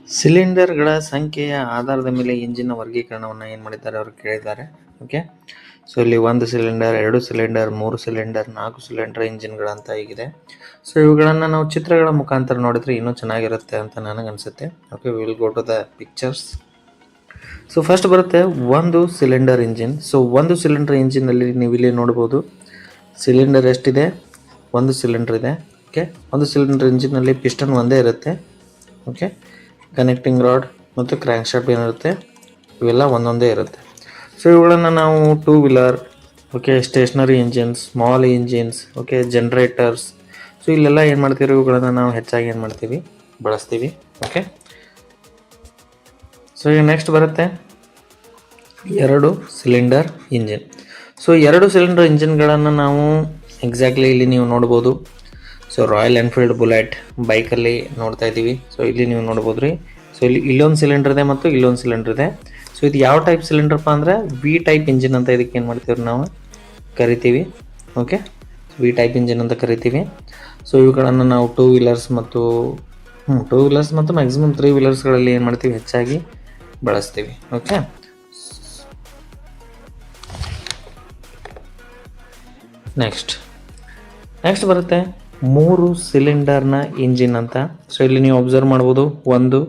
ಸಿಲಿಂಡರ್ಗಳ ಸಂಖ್ಯೆಯ ಆಧಾರದ ಮೇಲೆ ಇಂಜಿನ್ ವರ್ಗೀಕರಣವನ್ನು ಏನು ಮಾಡಿದ್ದಾರೆ ಅವರು ಕೇಳಿದ್ದಾರೆ. ಓಕೆ, ಸೊ ಇಲ್ಲಿ 1 ಸಿಲಿಂಡರ್, 2 ಸಿಲಿಂಡರ್, 3 ಸಿಲಿಂಡರ್, 4 ಸಿಲಿಂಡರ್ ಇಂಜಿನ್ಗಳಂತ ಹೀಗಿದೆ. ಸೊ ಇವುಗಳನ್ನು ನಾವು ಚಿತ್ರಗಳ ಮುಖಾಂತರ ನೋಡಿದ್ರೆ ಇನ್ನೂ ಚೆನ್ನಾಗಿರುತ್ತೆ ಅಂತ ನನಗನ್ಸುತ್ತೆ. Okay, will go to the pictures. So first ಬರುತ್ತೆ 1 ಸಿಲಿಂಡರ್ ಇಂಜಿನ್. ಸೊ 1 ಸಿಲಿಂಡರ್ ಇಂಜಿನಲ್ಲಿ ನೀವು ಇಲ್ಲಿ ನೋಡ್ಬೋದು ಸಿಲಿಂಡರ್ ಎಷ್ಟಿದೆ, 1 ಸಿಲಿಂಡರ್ ಇದೆ. ಓಕೆ, 1 ಸಿಲಿಂಡರ್ ಇಂಜಿನಲ್ಲಿ ಪಿಸ್ಟನ್ ಒಂದೇ ಇರುತ್ತೆ. ಓಕೆ, ಕನೆಕ್ಟಿಂಗ್ ರಾಡ್ ಮತ್ತು ಕ್ರ್ಯಾಂಕ್ ಶಾಫ್ಟ್ ಏನಿರುತ್ತೆ ಇವೆಲ್ಲ ಒಂದೊಂದೇ ಇರುತ್ತೆ. ಸೊ ಇವುಗಳನ್ನು ನಾವು 2 wheeler, okay, stationary engines, small engines, okay, generators, so ಇಲ್ಲೆಲ್ಲ ಏನು ಮಾಡ್ತೀವಿ, ಇವುಗಳನ್ನು ನಾವು ಹೆಚ್ಚಾಗಿ ಏನು ಮಾಡ್ತೀವಿ, ಬಳಸ್ತೀವಿ. ಓಕೆ, ಸೊ ಈಗ ನೆಕ್ಸ್ಟ್ ಬರುತ್ತೆ 2 ಸಿಲಿಂಡರ್ ಇಂಜಿನ್. ಸೊ 2 ಸಿಲಿಂಡರ್ ಇಂಜಿನ್ಗಳನ್ನು ನಾವು ಎಕ್ಸಾಕ್ಟ್ಲಿ ಇಲ್ಲಿ ನೀವು ನೋಡ್ಬೋದು. ಸೊ ರಾಯಲ್ ಎನ್ಫೀಲ್ಡ್ ಬುಲೆಟ್ ಬೈಕಲ್ಲಿ ನೋಡ್ತಾ ಇದ್ದೀವಿ. ಸೊ ಇಲ್ಲಿ ನೀವು ನೋಡ್ಬೋದು ರೀ. ಸೊ ಇಲ್ಲೊಂದು ಸಿಲಿಂಡರ್ ಇದೆ ಮತ್ತು ಇಲ್ಲೊಂದು ಸಿಲಿಂಡರ್ ಇದೆ. ಸೊ ಇದು ಯಾವ ಟೈಪ್ ಸಿಲಿಂಡರ್ಪ್ಪ ಅಂದರೆ ವಿ ಟೈಪ್ ಇಂಜಿನ್ ಅಂತ ಇದಕ್ಕೆ ಏನು ಮಾಡ್ತೀವಿ ನಾವು ಕರಿತೀವಿ. ಓಕೆ, ವಿ ಟೈಪ್ ಇಂಜಿನ್ ಅಂತ ಕರಿತೀವಿ. ಸೊ ಇವುಗಳನ್ನು ನಾವು 2 ವೀಲರ್ಸ್ ಮತ್ತು 2 ವೀಲರ್ಸ್ ಮತ್ತು ಮ್ಯಾಕ್ಸಿಮಮ್ 3 ವೀಲರ್ಸ್ಗಳಲ್ಲಿ ಏನು ಮಾಡ್ತೀವಿ, ಹೆಚ್ಚಾಗಿ ಬಳಸ್ತೀವಿ. ಓಕೆ, ನೆಕ್ಸ್ಟ್ ಬರುತ್ತೆ 3 ಸಿಲಿಂಡರ್ನ ಇಂಜಿನ್ ಅಂತ. ಸೊ ಇಲ್ಲಿ ನೀವು ಅಬ್ಸರ್ವ್ ಮಾಡ್ಬೋದು 1,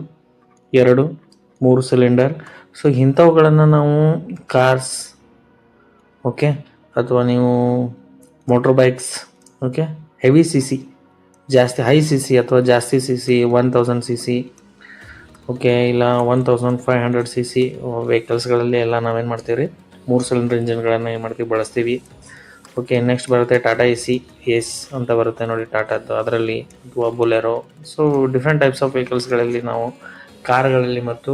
2, 3 ಸಿಲಿಂಡರ್. ಸೊ ಇಂಥವುಗಳನ್ನು ನಾವು ಕಾರ್ಸ್, ಓಕೆ, ಅಥವಾ ನೀವು motor bikes, okay, heavy C C, ಜಾಸ್ತಿ ಹೈ ಸಿ ಸಿ ಅಥವಾ ಜಾಸ್ತಿ C C 1000 C C, okay, ಇಲ್ಲ 1500 ಸಿ ಸಿ ವೆಹಿಕಲ್ಸ್ಗಳಲ್ಲಿ ಎಲ್ಲ ನಾವೇನು ಮಾಡ್ತೀವಿ ರೀ, 3 ಸಿಲಿಂಡರ್ ಇಂಜಿನ್ಗಳನ್ನು ಏನು ಮಾಡ್ತೀವಿ, ಬಳಸ್ತೀವಿ. ಓಕೆ, ನೆಕ್ಸ್ಟ್ ಬರುತ್ತೆ ಟಾಟಾ ಎಸ್ ಅಂತ ಬರುತ್ತೆ ನೋಡಿ, ಟಾಟಾದ್ದು, ಅದರಲ್ಲಿ ಅಥವಾ Bolero. So different types of ವೆಹಿಕಲ್ಸ್ಗಳಲ್ಲಿ ನಾವು ಕಾರ್ಗಳಲ್ಲಿ ಮತ್ತು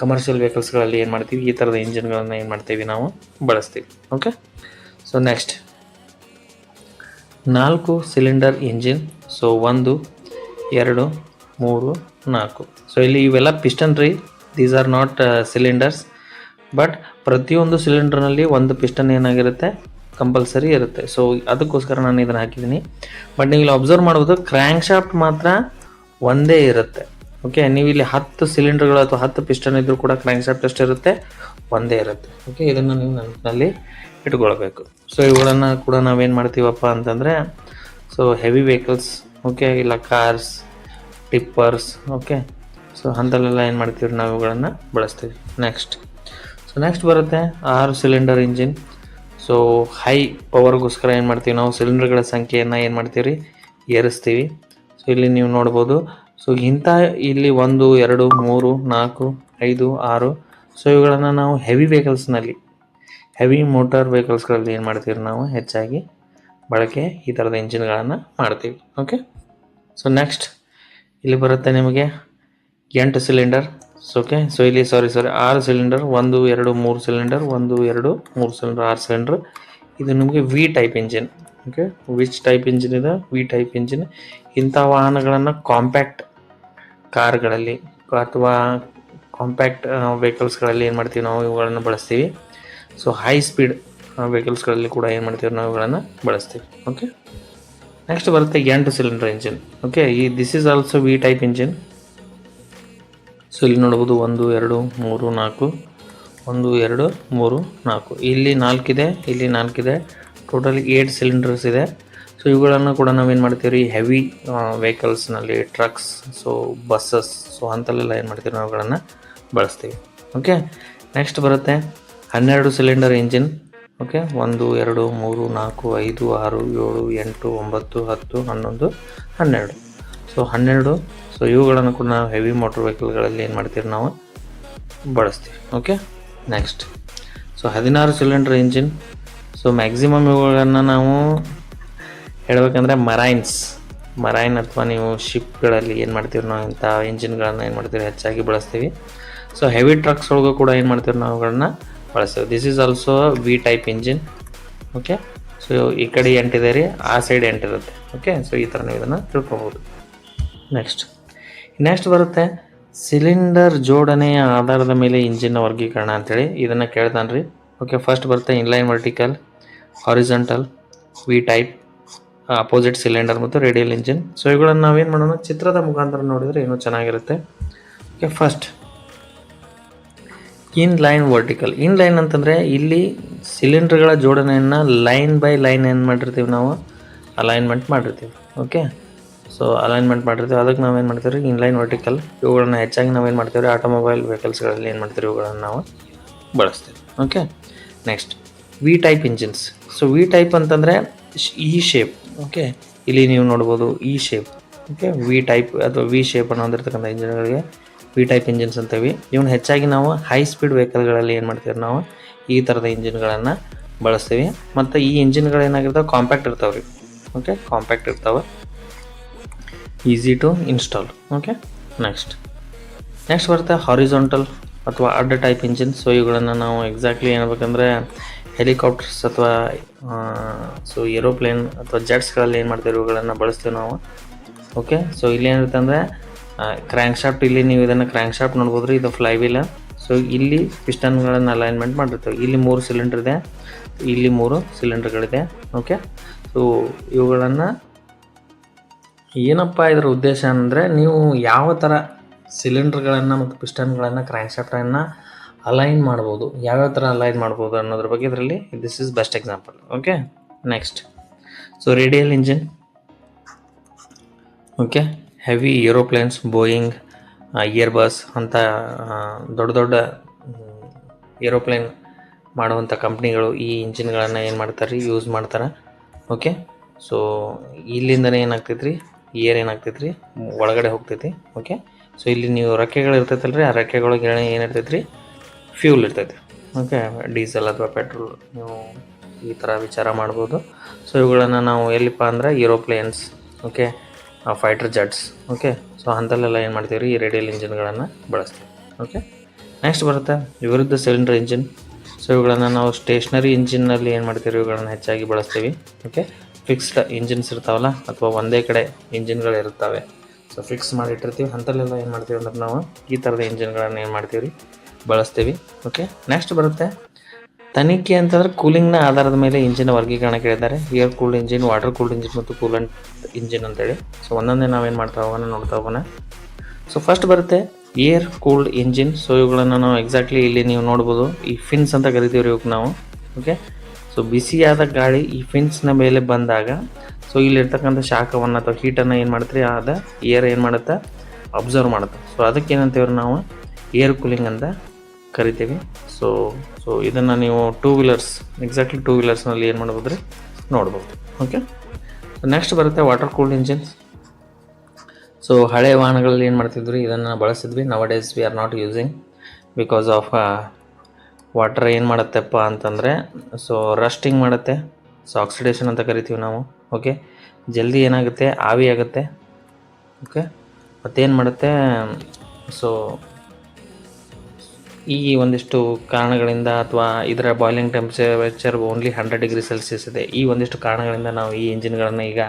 ಕಮರ್ಷಿಯಲ್ ವೆಹಿಕಲ್ಸ್ಗಳಲ್ಲಿ ಏನು ಮಾಡ್ತೀವಿ, ಈ ಥರದ ಇಂಜಿನ್ಗಳನ್ನು ಏನು ಮಾಡ್ತೀವಿ, ನಾವು ಬಳಸ್ತೀವಿ. Okay, so next 4 cylinder engine. ಸೊ 1, 2, 3, 4. ಸೊ ಇಲ್ಲಿ ಇವೆಲ್ಲ ಪಿಸ್ಟನ್ ರೀ, these are not cylinders. But ಪ್ರತಿಯೊಂದು ಸಿಲಿಂಡರ್ನಲ್ಲಿ ಒಂದು ಪಿಸ್ಟನ್ ಏನಾಗಿರುತ್ತೆ, ಕಂಪಲ್ಸರಿ ಇರುತ್ತೆ. ಸೊ ಅದಕ್ಕೋಸ್ಕರ ನಾನು ಇದನ್ನು ಹಾಕಿದ್ದೀನಿ. ಬಟ್ ನೀವು ಇಲ್ಲಿ ಅಬ್ಸರ್ವ್ ಮಾಡ್ಬೋದು ಕ್ರ್ಯಾಂಕ್ ಶಾಫ್ಟ್ ಮಾತ್ರ ಒಂದೇ ಇರುತ್ತೆ. ಓಕೆ, ನೀವು ಇಲ್ಲಿ 10 ಸಿಲಿಂಡರ್ಗಳು ಅಥವಾ 10 ಪಿಸ್ಟನ್ ಇದ್ದರೂ ಕೂಡ ಕ್ರ್ಯಾಂಕ್ ಶಾಫ್ಟ್ ಎಷ್ಟಿರುತ್ತೆ, ಒಂದೇ ಇರುತ್ತೆ. ಓಕೆ, ಇದನ್ನು ನೀವು ನೆನಪಿನಲ್ಲಿ ಇಟ್ಕೊಳ್ಬೇಕು. ಸೊ ಇವುಗಳನ್ನು ಕೂಡ ನಾವೇನು ಮಾಡ್ತೀವಪ್ಪ ಅಂತಂದರೆ, ಸೊ ಹೆವಿ ವೆಹಿಕಲ್ಸ್, ಓಕೆ, ಇಲ್ಲ ಕಾರ್ಸ್, ಟಿಪ್ಪರ್ಸ್, ಓಕೆ, ಸೊ ಅಂಥಲ್ಲೆಲ್ಲ ಏನು ಮಾಡ್ತೀವಿ, ನಾವು ಇವುಗಳನ್ನು ಬಳಸ್ತೀವಿ. ನೆಕ್ಸ್ಟ್ ಬರುತ್ತೆ 6 ಸಿಲಿಂಡರ್ ಇಂಜಿನ್. ಸೊ ಹೈ ಪವರ್ಗೋಸ್ಕರ ಏನು ಮಾಡ್ತೀವಿ, ನಾವು ಸಿಲಿಂಡರ್ಗಳ ಸಂಖ್ಯೆಯನ್ನು ಏನು ಮಾಡ್ತೀವಿ ರೀ, ಏರಿಸ್ತೀವಿ. ಸೊ ಇಲ್ಲಿ ನೀವು ನೋಡ್ಬೋದು. ಸೊ ಇಲ್ಲಿ 1, 2, 3, 4, 5, 6. ಸೊ ಇವುಗಳನ್ನು ನಾವು ಹೆವಿ ವೆಹಿಕಲ್ಸ್ನಲ್ಲಿ, ಹೆವಿ ಮೋಟಾರ್ ವೆಹಿಕಲ್ಸ್ಗಳಲ್ಲಿ ಏನು ಮಾಡ್ತೀವಿ, ನಾವು ಹೆಚ್ಚಾಗಿ ಬಳಕೆ ಈ ಥರದ ಇಂಜಿನ್ಗಳನ್ನು ಮಾಡ್ತೀವಿ. ಓಕೆ, ಸೊ ನೆಕ್ಸ್ಟ್ ಇಲ್ಲಿ ಬರುತ್ತೆ ನಿಮಗೆ 8 ಸಿಲಿಂಡರ್. ಓಕೆ, ಸೊ ಇಲ್ಲಿ sorry 6 cylinder, 1, 2, 3 cylinder, 1, 2, 3 cylinder, 6 cylinder. ಇದು ನಿಮಗೆ V type engine. Okay, which type engine ಇದೆ, ವಿ ಟೈಪ್ ಇಂಜಿನ್. ಇಂಥ ವಾಹನಗಳನ್ನು ಕಾಂಪ್ಯಾಕ್ಟ್ ಕಾರ್ಗಳಲ್ಲಿ ಅಥವಾ ಕಾಂಪ್ಯಾಕ್ಟ್ ವೆಹಿಕಲ್ಸ್ಗಳಲ್ಲಿ ಏನು ಮಾಡ್ತೀವಿ, ನಾವು ಇವುಗಳನ್ನು ಬಳಸ್ತೀವಿ. ಸೊ ಹೈ ಸ್ಪೀಡ್ ವೆಹಿಕಲ್ಸ್ಗಳಲ್ಲಿ ಕೂಡ ಏನು ಮಾಡ್ತೀವಿ, ನಾವು ಇವುಗಳನ್ನು ಬಳಸ್ತೀವಿ. ಓಕೆ, ನೆಕ್ಸ್ಟ್ ಬರುತ್ತೆ 8 cylinder engine. Okay, this is also we type engine. So ಇಲ್ಲಿ ನೋಡ್ಬೋದು 1, 2, 3, 4, 1, 2, 3, 4. ಇಲ್ಲಿ 4 ಇದೆ, ಇಲ್ಲಿ 4 ಇದೆ, ಟೋಟಲಿ 8 ಸಿಲಿಂಡರ್ಸ್ ಇದೆ. ಸೊ ಇವುಗಳನ್ನು ಕೂಡ ನಾವೇನು ಮಾಡ್ತೀವಿ ರೀ, ಹೆವಿ ವೆಹಿಕಲ್ಸ್ನಲ್ಲಿ, ಟ್ರಕ್ಸ್, ಸೊ ಬಸ್ಸಸ್, ಸೊ ಅಂಥಲ್ಲೆಲ್ಲ ಏನು ಮಾಡ್ತೀವಿ, ನಾವುಗಳನ್ನು ಬಳಸ್ತೀವಿ. ಓಕೆ, ನೆಕ್ಸ್ಟ್ ಬರುತ್ತೆ 12 cylinder engine. Okay, 1, 2, 3, 4, 5, 6, 7, 8, 9, 10, 11, 12. So 12. So ಇವುಗಳನ್ನು ಕೂಡ ನಾವು ಹೆವಿ ಮೋಟರ್ ವೆಹಿಕಲ್ಗಳಲ್ಲಿ ಏನು ಮಾಡ್ತೀವಿ, ನಾವು ಬಳಸ್ತೀವಿ. Okay, next so 16 cylinder engine. So maximum ಇವುಗಳನ್ನು ನಾವು ಹೇಳಬೇಕಂದ್ರೆ ಮರೈನ್ ಅಥವಾ ನೀವು ಶಿಪ್ಗಳಲ್ಲಿ ಏನು ಮಾಡ್ತೀವಿ, ನಾವು ಇಂಥ ಇಂಜಿನ್ಗಳನ್ನು ಏನು ಮಾಡ್ತೀವಿ, ಹೆಚ್ಚಾಗಿ ಬಳಸ್ತೀವಿ. ಸೊ ಹೆವಿ ಟ್ರಕ್ಸ್ ಒಳಗೂ ಕೂಡ ಏನು ಮಾಡ್ತೀವಿ, ನಾವು ಅವುಗಳನ್ನ ಬಳಸ್ತೀವಿ. This is also we type engine. Okay, so ಈ ಕಡೆ 8 ಇದೆ ರೀ, ಆ ಸೈಡ್ 8 ಇರುತ್ತೆ. ಓಕೆ, ಸೊ ಈ ಥರ ನೀವು ಇದನ್ನು ತಿಳ್ಕೊಬೋದು. ನೆಕ್ಸ್ಟ್ ಬರುತ್ತೆ ಸಿಲಿಂಡರ್ ಜೋಡಣೆಯ ಆಧಾರದ ಮೇಲೆ ಇಂಜಿನ್ನ ವರ್ಗೀಕರಣ ಅಂತೇಳಿ ಇದನ್ನು ಕೇಳ್ತಾನೆ ರೀ. ಓಕೆ, ಫಸ್ಟ್ ಬರುತ್ತೆ inline vertical, horizontal, V type, opposite cylinder ಮತ್ತು ರೇಡಿಯಲ್ ಇಂಜಿನ್. ಸೊ ಇವುಗಳನ್ನು ನಾವೇನು ಮಾಡೋಣ, ಚಿತ್ರದ ಮುಖಾಂತರ ನೋಡಿದರೆ ಇನ್ನೂ ಚೆನ್ನಾಗಿರುತ್ತೆ. Okay, first in line vertical. In line ಅಂತಂದರೆ ಇಲ್ಲಿ ಸಿಲಿಂಡರ್ಗಳ ಜೋಡಣೆಯನ್ನು ಲೈನ್ ಬೈ ಲೈನ್ ಏನು ಮಾಡಿರ್ತೀವಿ ನಾವು ಅಲೈನ್ಮೆಂಟ್ ಮಾಡಿರ್ತೀವಿ. ಓಕೆ, ಸೊ ಅಲೈನ್ಮೆಂಟ್ ಮಾಡಿರ್ತೀವಿ, ಅದಕ್ಕೆ ನಾವೇನು ಮಾಡ್ತೀವಿ ರೀ ಇನ್ಲೈನ್ ವರ್ಟಿಕಲ್. ಇವುಗಳನ್ನ ಹೆಚ್ಚಾಗಿ ನಾವೇನು ಮಾಡ್ತೀವಿ ರೀ ಆಟೋಮೊಬೈಲ್ ವೆಹಿಕಲ್ಸ್ಗಳಲ್ಲಿ ಏನು ಮಾಡ್ತೀವಿ ಇವುಗಳನ್ನು ನಾವು ಬಳಸ್ತೀವಿ. Okay, next we type engines. So we type ಅಂತಂದರೆ ಈ ಶೇಪ್. ಓಕೆ, ಇಲ್ಲಿ ನೀವು ನೋಡ್ಬೋದು ಈ ಶೇಪ್. ಓಕೆ, ವಿ ಟೈಪ್ ಅಥವಾ ವಿ ಶೇಪ್ ಅನ್ನೋ ಹೊಂದಿರತಕ್ಕಂಥ ಇಂಜಿನ್ಗಳಿಗೆ ವಿ ಟೈಪ್ ಇಂಜಿನ್ಸ್ ಅಂತೀವಿ. ಇವನ್ನ ಹೆಚ್ಚಾಗಿ ನಾವು ಹೈ ಸ್ಪೀಡ್ ವೆಹಿಕಲ್ಗಳಲ್ಲಿ ಏನು ಮಾಡ್ತೀವಿ ನಾವು ಈ ಥರದ ಇಂಜಿನ್ಗಳನ್ನು ಬಳಸ್ತೀವಿ. ಮತ್ತು ಈ ಇಂಜಿನ್ಗಳು ಏನಾಗಿರ್ತಾವೆ ಕಾಂಪ್ಯಾಕ್ಟ್ ಇರ್ತಾವೆ ರೀ. ಓಕೆ, ಕಾಂಪ್ಯಾಕ್ಟ್ ಇರ್ತಾವೆ, easy to install. Okay, next ಬರುತ್ತೆ ಹಾರಿಜಾಂಟಲ್ ಅಥವಾ ಅಡ್ಡ ಟೈಪ್ ಇಂಜಿನ್. ಸೊ ಇವುಗಳನ್ನು ನಾವು ಎಕ್ಸಾಕ್ಟ್ಲಿ ಏನ್ಬೇಕಂದ್ರೆ ಹೆಲಿಕಾಪ್ಟರ್ಸ್ ಅಥವಾ ಸೊ ಏರೋಪ್ಲೇನ್ ಅಥವಾ ಜೆಟ್ಸ್ಗಳಲ್ಲಿ ಏನು ಮಾಡ್ತೀವಿ ಇವುಗಳನ್ನು ಬಳಸ್ತೀವಿ ನಾವು. ಓಕೆ, ಸೊ ಇಲ್ಲಿ ಏನಿರುತ್ತೆ ಅಂದರೆ ಕ್ರ್ಯಾಂಕ್ ಶಾಫ್ಟ್. ಇಲ್ಲಿ ನೀವು ಇದನ್ನು ಕ್ರ್ಯಾಂಕ್ ಶಾಫ್ಟ್ ನೋಡ್ಬೋದು ರೀ, ಇದು ಫ್ಲೈವೀಲ್. ಸೊ ಇಲ್ಲಿ ಪಿಸ್ಟನ್ಗಳನ್ನು ಅಲೈನ್ಮೆಂಟ್ ಮಾಡಿರ್ತೀವಿ. ಇಲ್ಲಿ 3 ಸಿಲಿಂಡರ್ ಇದೆ, ಇಲ್ಲಿ 3 ಸಿಲಿಂಡರ್ಗಳಿದೆ. ಓಕೆ, ಸೊ ಇವುಗಳನ್ನು ಏನಪ್ಪ ಇದರ ಉದ್ದೇಶ ಅಂದರೆ ನೀವು ಯಾವ ಥರ ಸಿಲಿಂಡರ್ಗಳನ್ನು ಮತ್ತು ಪಿಸ್ಟನ್ಗಳನ್ನು ಕ್ರ್ಯಾಂಕ್ ಶಾಫ್ಟನ್ನು ಅಲೈನ್ ಮಾಡ್ಬೋದು, ಯಾವ್ಯಾವ ಥರ ಅಲೈನ್ ಮಾಡ್ಬೋದು ಅನ್ನೋದ್ರ ಬಗ್ಗೆ ಇದರಲ್ಲಿ this is best example. Okay, next so radial engine. Okay, heavy aeroplanes, Boeing, Airbus ಅಂತ ದೊಡ್ಡ ಏರೋಪ್ಲೇನ್ ಮಾಡುವಂಥ ಕಂಪ್ನಿಗಳು ಈ ಇಂಜಿನ್ಗಳನ್ನು ಏನು ಮಾಡ್ತಾರೆ ರೀ ಯೂಸ್ ಮಾಡ್ತಾರೆ. ಓಕೆ, ಸೊ ಇಲ್ಲಿಂದನೇ ಏನಾಗ್ತೈತೆ ರೀ ಏರ್ ಏನಾಗ್ತೈತೆ ರೀ ಒಳಗಡೆ ಹೋಗ್ತೈತಿ. ಓಕೆ, ಸೊ ಇಲ್ಲಿ ನೀವು ರೆಕ್ಕೆಗಳು ಇರ್ತೈತಲ್ಲ ರೀ, ಆ ರೆಕ್ಕೆಗಳಿಗೆ ಏನಿರ್ತೈತೆ ರೀ ಫ್ಯೂಲ್ ಇರ್ತೈತೆ. ಓಕೆ, ಡೀಸೆಲ್ ಅಥವಾ ಪೆಟ್ರೋಲ್ ನೀವು ಈ ಥರ ವಿಚಾರ ಮಾಡ್ಬೋದು. ಸೊ ಇವುಗಳನ್ನು ನಾವು ಎಲ್ಲಿಪ್ಪ ಅಂದ್ರೆ aeroplanes, okay, fighter jets, okay, so ಅಂಥಲ್ಲೆಲ್ಲ ಏನು ಮಾಡ್ತೀವಿ ರೀ ಈ ರೇಡಿಯಲ್ ಇಂಜಿನ್ಗಳನ್ನು ಬಳಸ್ತೀವಿ. ಓಕೆ, ನೆಕ್ಸ್ಟ್ ಬರುತ್ತೆ ವಿರುದ್ಧ ಸಿಲಿಂಡರ್ ಇಂಜಿನ್. ಸೊ ಇವುಗಳನ್ನು ನಾವು ಸ್ಟೇಷ್ನರಿ ಇಂಜಿನ್ನಲ್ಲಿ ಏನು ಮಾಡ್ತೀವಿ ಇವುಗಳನ್ನು ಹೆಚ್ಚಾಗಿ ಬಳಸ್ತೀವಿ. ಓಕೆ, ಫಿಕ್ಸ್ಡ್ ಇಂಜಿನ್ಸ್ ಇರ್ತಾವಲ್ಲ ಅಥವಾ ಒಂದೇ ಕಡೆ ಇಂಜಿನ್ಗಳು ಇರ್ತವೆ, ಸೊ ಫಿಕ್ಸ್ ಮಾಡಿಟ್ಟಿರ್ತೀವಿ. ಅಂಥಲ್ಲೆಲ್ಲ ಏನು ಮಾಡ್ತೀವಿ ಅಂದ್ರೆ ನಾವು ಈ ಥರದ ಇಂಜಿನ್ಗಳನ್ನು ಏನು ಮಾಡ್ತೀವಿ ರೀ ಬಳಸ್ತೀವಿ. ಓಕೆ, ನೆಕ್ಸ್ಟ್ ಬರುತ್ತೆ ತನಿಖೆ ಅಂತಂದರೆ ಕೂಲಿಂಗ್ನ ಆಧಾರದ ಮೇಲೆ ಇಂಜಿನ್ ವರ್ಗೀಕರಣ ಕೇಳಿದ್ದಾರೆ. Air cooled engine, water cooled engine ಮತ್ತು ಕೂಲೆಂಟ್ ಇಂಜಿನ್ ಅಂತೇಳಿ. ಸೊ ಒಂದೊಂದೇ ನಾವೇನು ಮಾಡ್ತಾ ಹೋಗೋಣ ನೋಡ್ತಾ ಹೋಗೋಣ. ಸೊ ಫಸ್ಟ್ ಬರುತ್ತೆ ಏರ್ ಕೂಲ್ಡ್ ಇಂಜಿನ್. ಸೊ ಇವುಗಳನ್ನು ನಾವು ಎಕ್ಸಾಕ್ಟ್ಲಿ ಇಲ್ಲಿ ನೀವು ನೋಡ್ಬೋದು, ಈ ಫಿನ್ಸ್ ಅಂತ ಕರಿತೀವಿ ರೀ ಇವಕ್ಕೆ ನಾವು. ಓಕೆ, ಸೊ ಬಿಸಿಯಾದ ಗಾಳಿ ಈ ಫಿನ್ಸ್ನ ಮೇಲೆ ಬಂದಾಗ ಸೊ ಇಲ್ಲಿರ್ತಕ್ಕಂಥ ಶಾಖವನ್ನು ಅಥವಾ ಹೀಟನ್ನು ಏನು ಮಾಡ್ತೀರಿ ಆದ ಏರ್ ಏನು ಮಾಡುತ್ತೆ ಅಬ್ಸರ್ವ್ ಮಾಡುತ್ತೆ. ಸೊ ಅದಕ್ಕೆ ಏನಂತೀವ್ರಿ ನಾವು ಏರ್ ಕೂಲಿಂಗ್ ಅಂತ ಕರಿತೀವಿ. ಸೊ ಇದನ್ನು ನೀವು ಟೂ ವೀಲರ್ಸ್ನಲ್ಲಿ ಏನು ಮಾಡ್ಬೋದು ರೀ ನೋಡ್ಬೋದು. ಓಕೆ, ನೆಕ್ಸ್ಟ್ ಬರುತ್ತೆ ವಾಟರ್ ಕೂಲ್ಡ್ ಇಂಜಿನ್ಸ್. ಸೊ ಹಳೆ ವಾಹನಗಳಲ್ಲಿ ಏನು ಮಾಡ್ತಿದ್ವಿ ಇದನ್ನು ಬಳಸಿದ್ವಿ. ನವ days we are not using because of water ಏನು ಮಾಡುತ್ತೆಪ್ಪ ಅಂತಂದರೆ ಸೊ ರಸ್ಟಿಂಗ್ ಮಾಡುತ್ತೆ. ಸೊ ಆಕ್ಸಿಡೇಷನ್ ಅಂತ ಕರಿತೀವಿ ನಾವು. ಓಕೆ, ಜಲ್ದಿ ಏನಾಗುತ್ತೆ ಆವಿ ಆಗುತ್ತೆ. ಓಕೆ, ಮತ್ತೇನು ಮಾಡುತ್ತೆ ಸೊ ಈ ಒಂದಿಷ್ಟು ಕಾರಣಗಳಿಂದ ಅಥವಾ ಇದರ boiling temperature only 100 degree Celsius ಇದೆ. ಈ ಒಂದಿಷ್ಟು ಕಾರಣಗಳಿಂದ ನಾವು ಈ ಇಂಜಿನ್ಗಳನ್ನು ಈಗ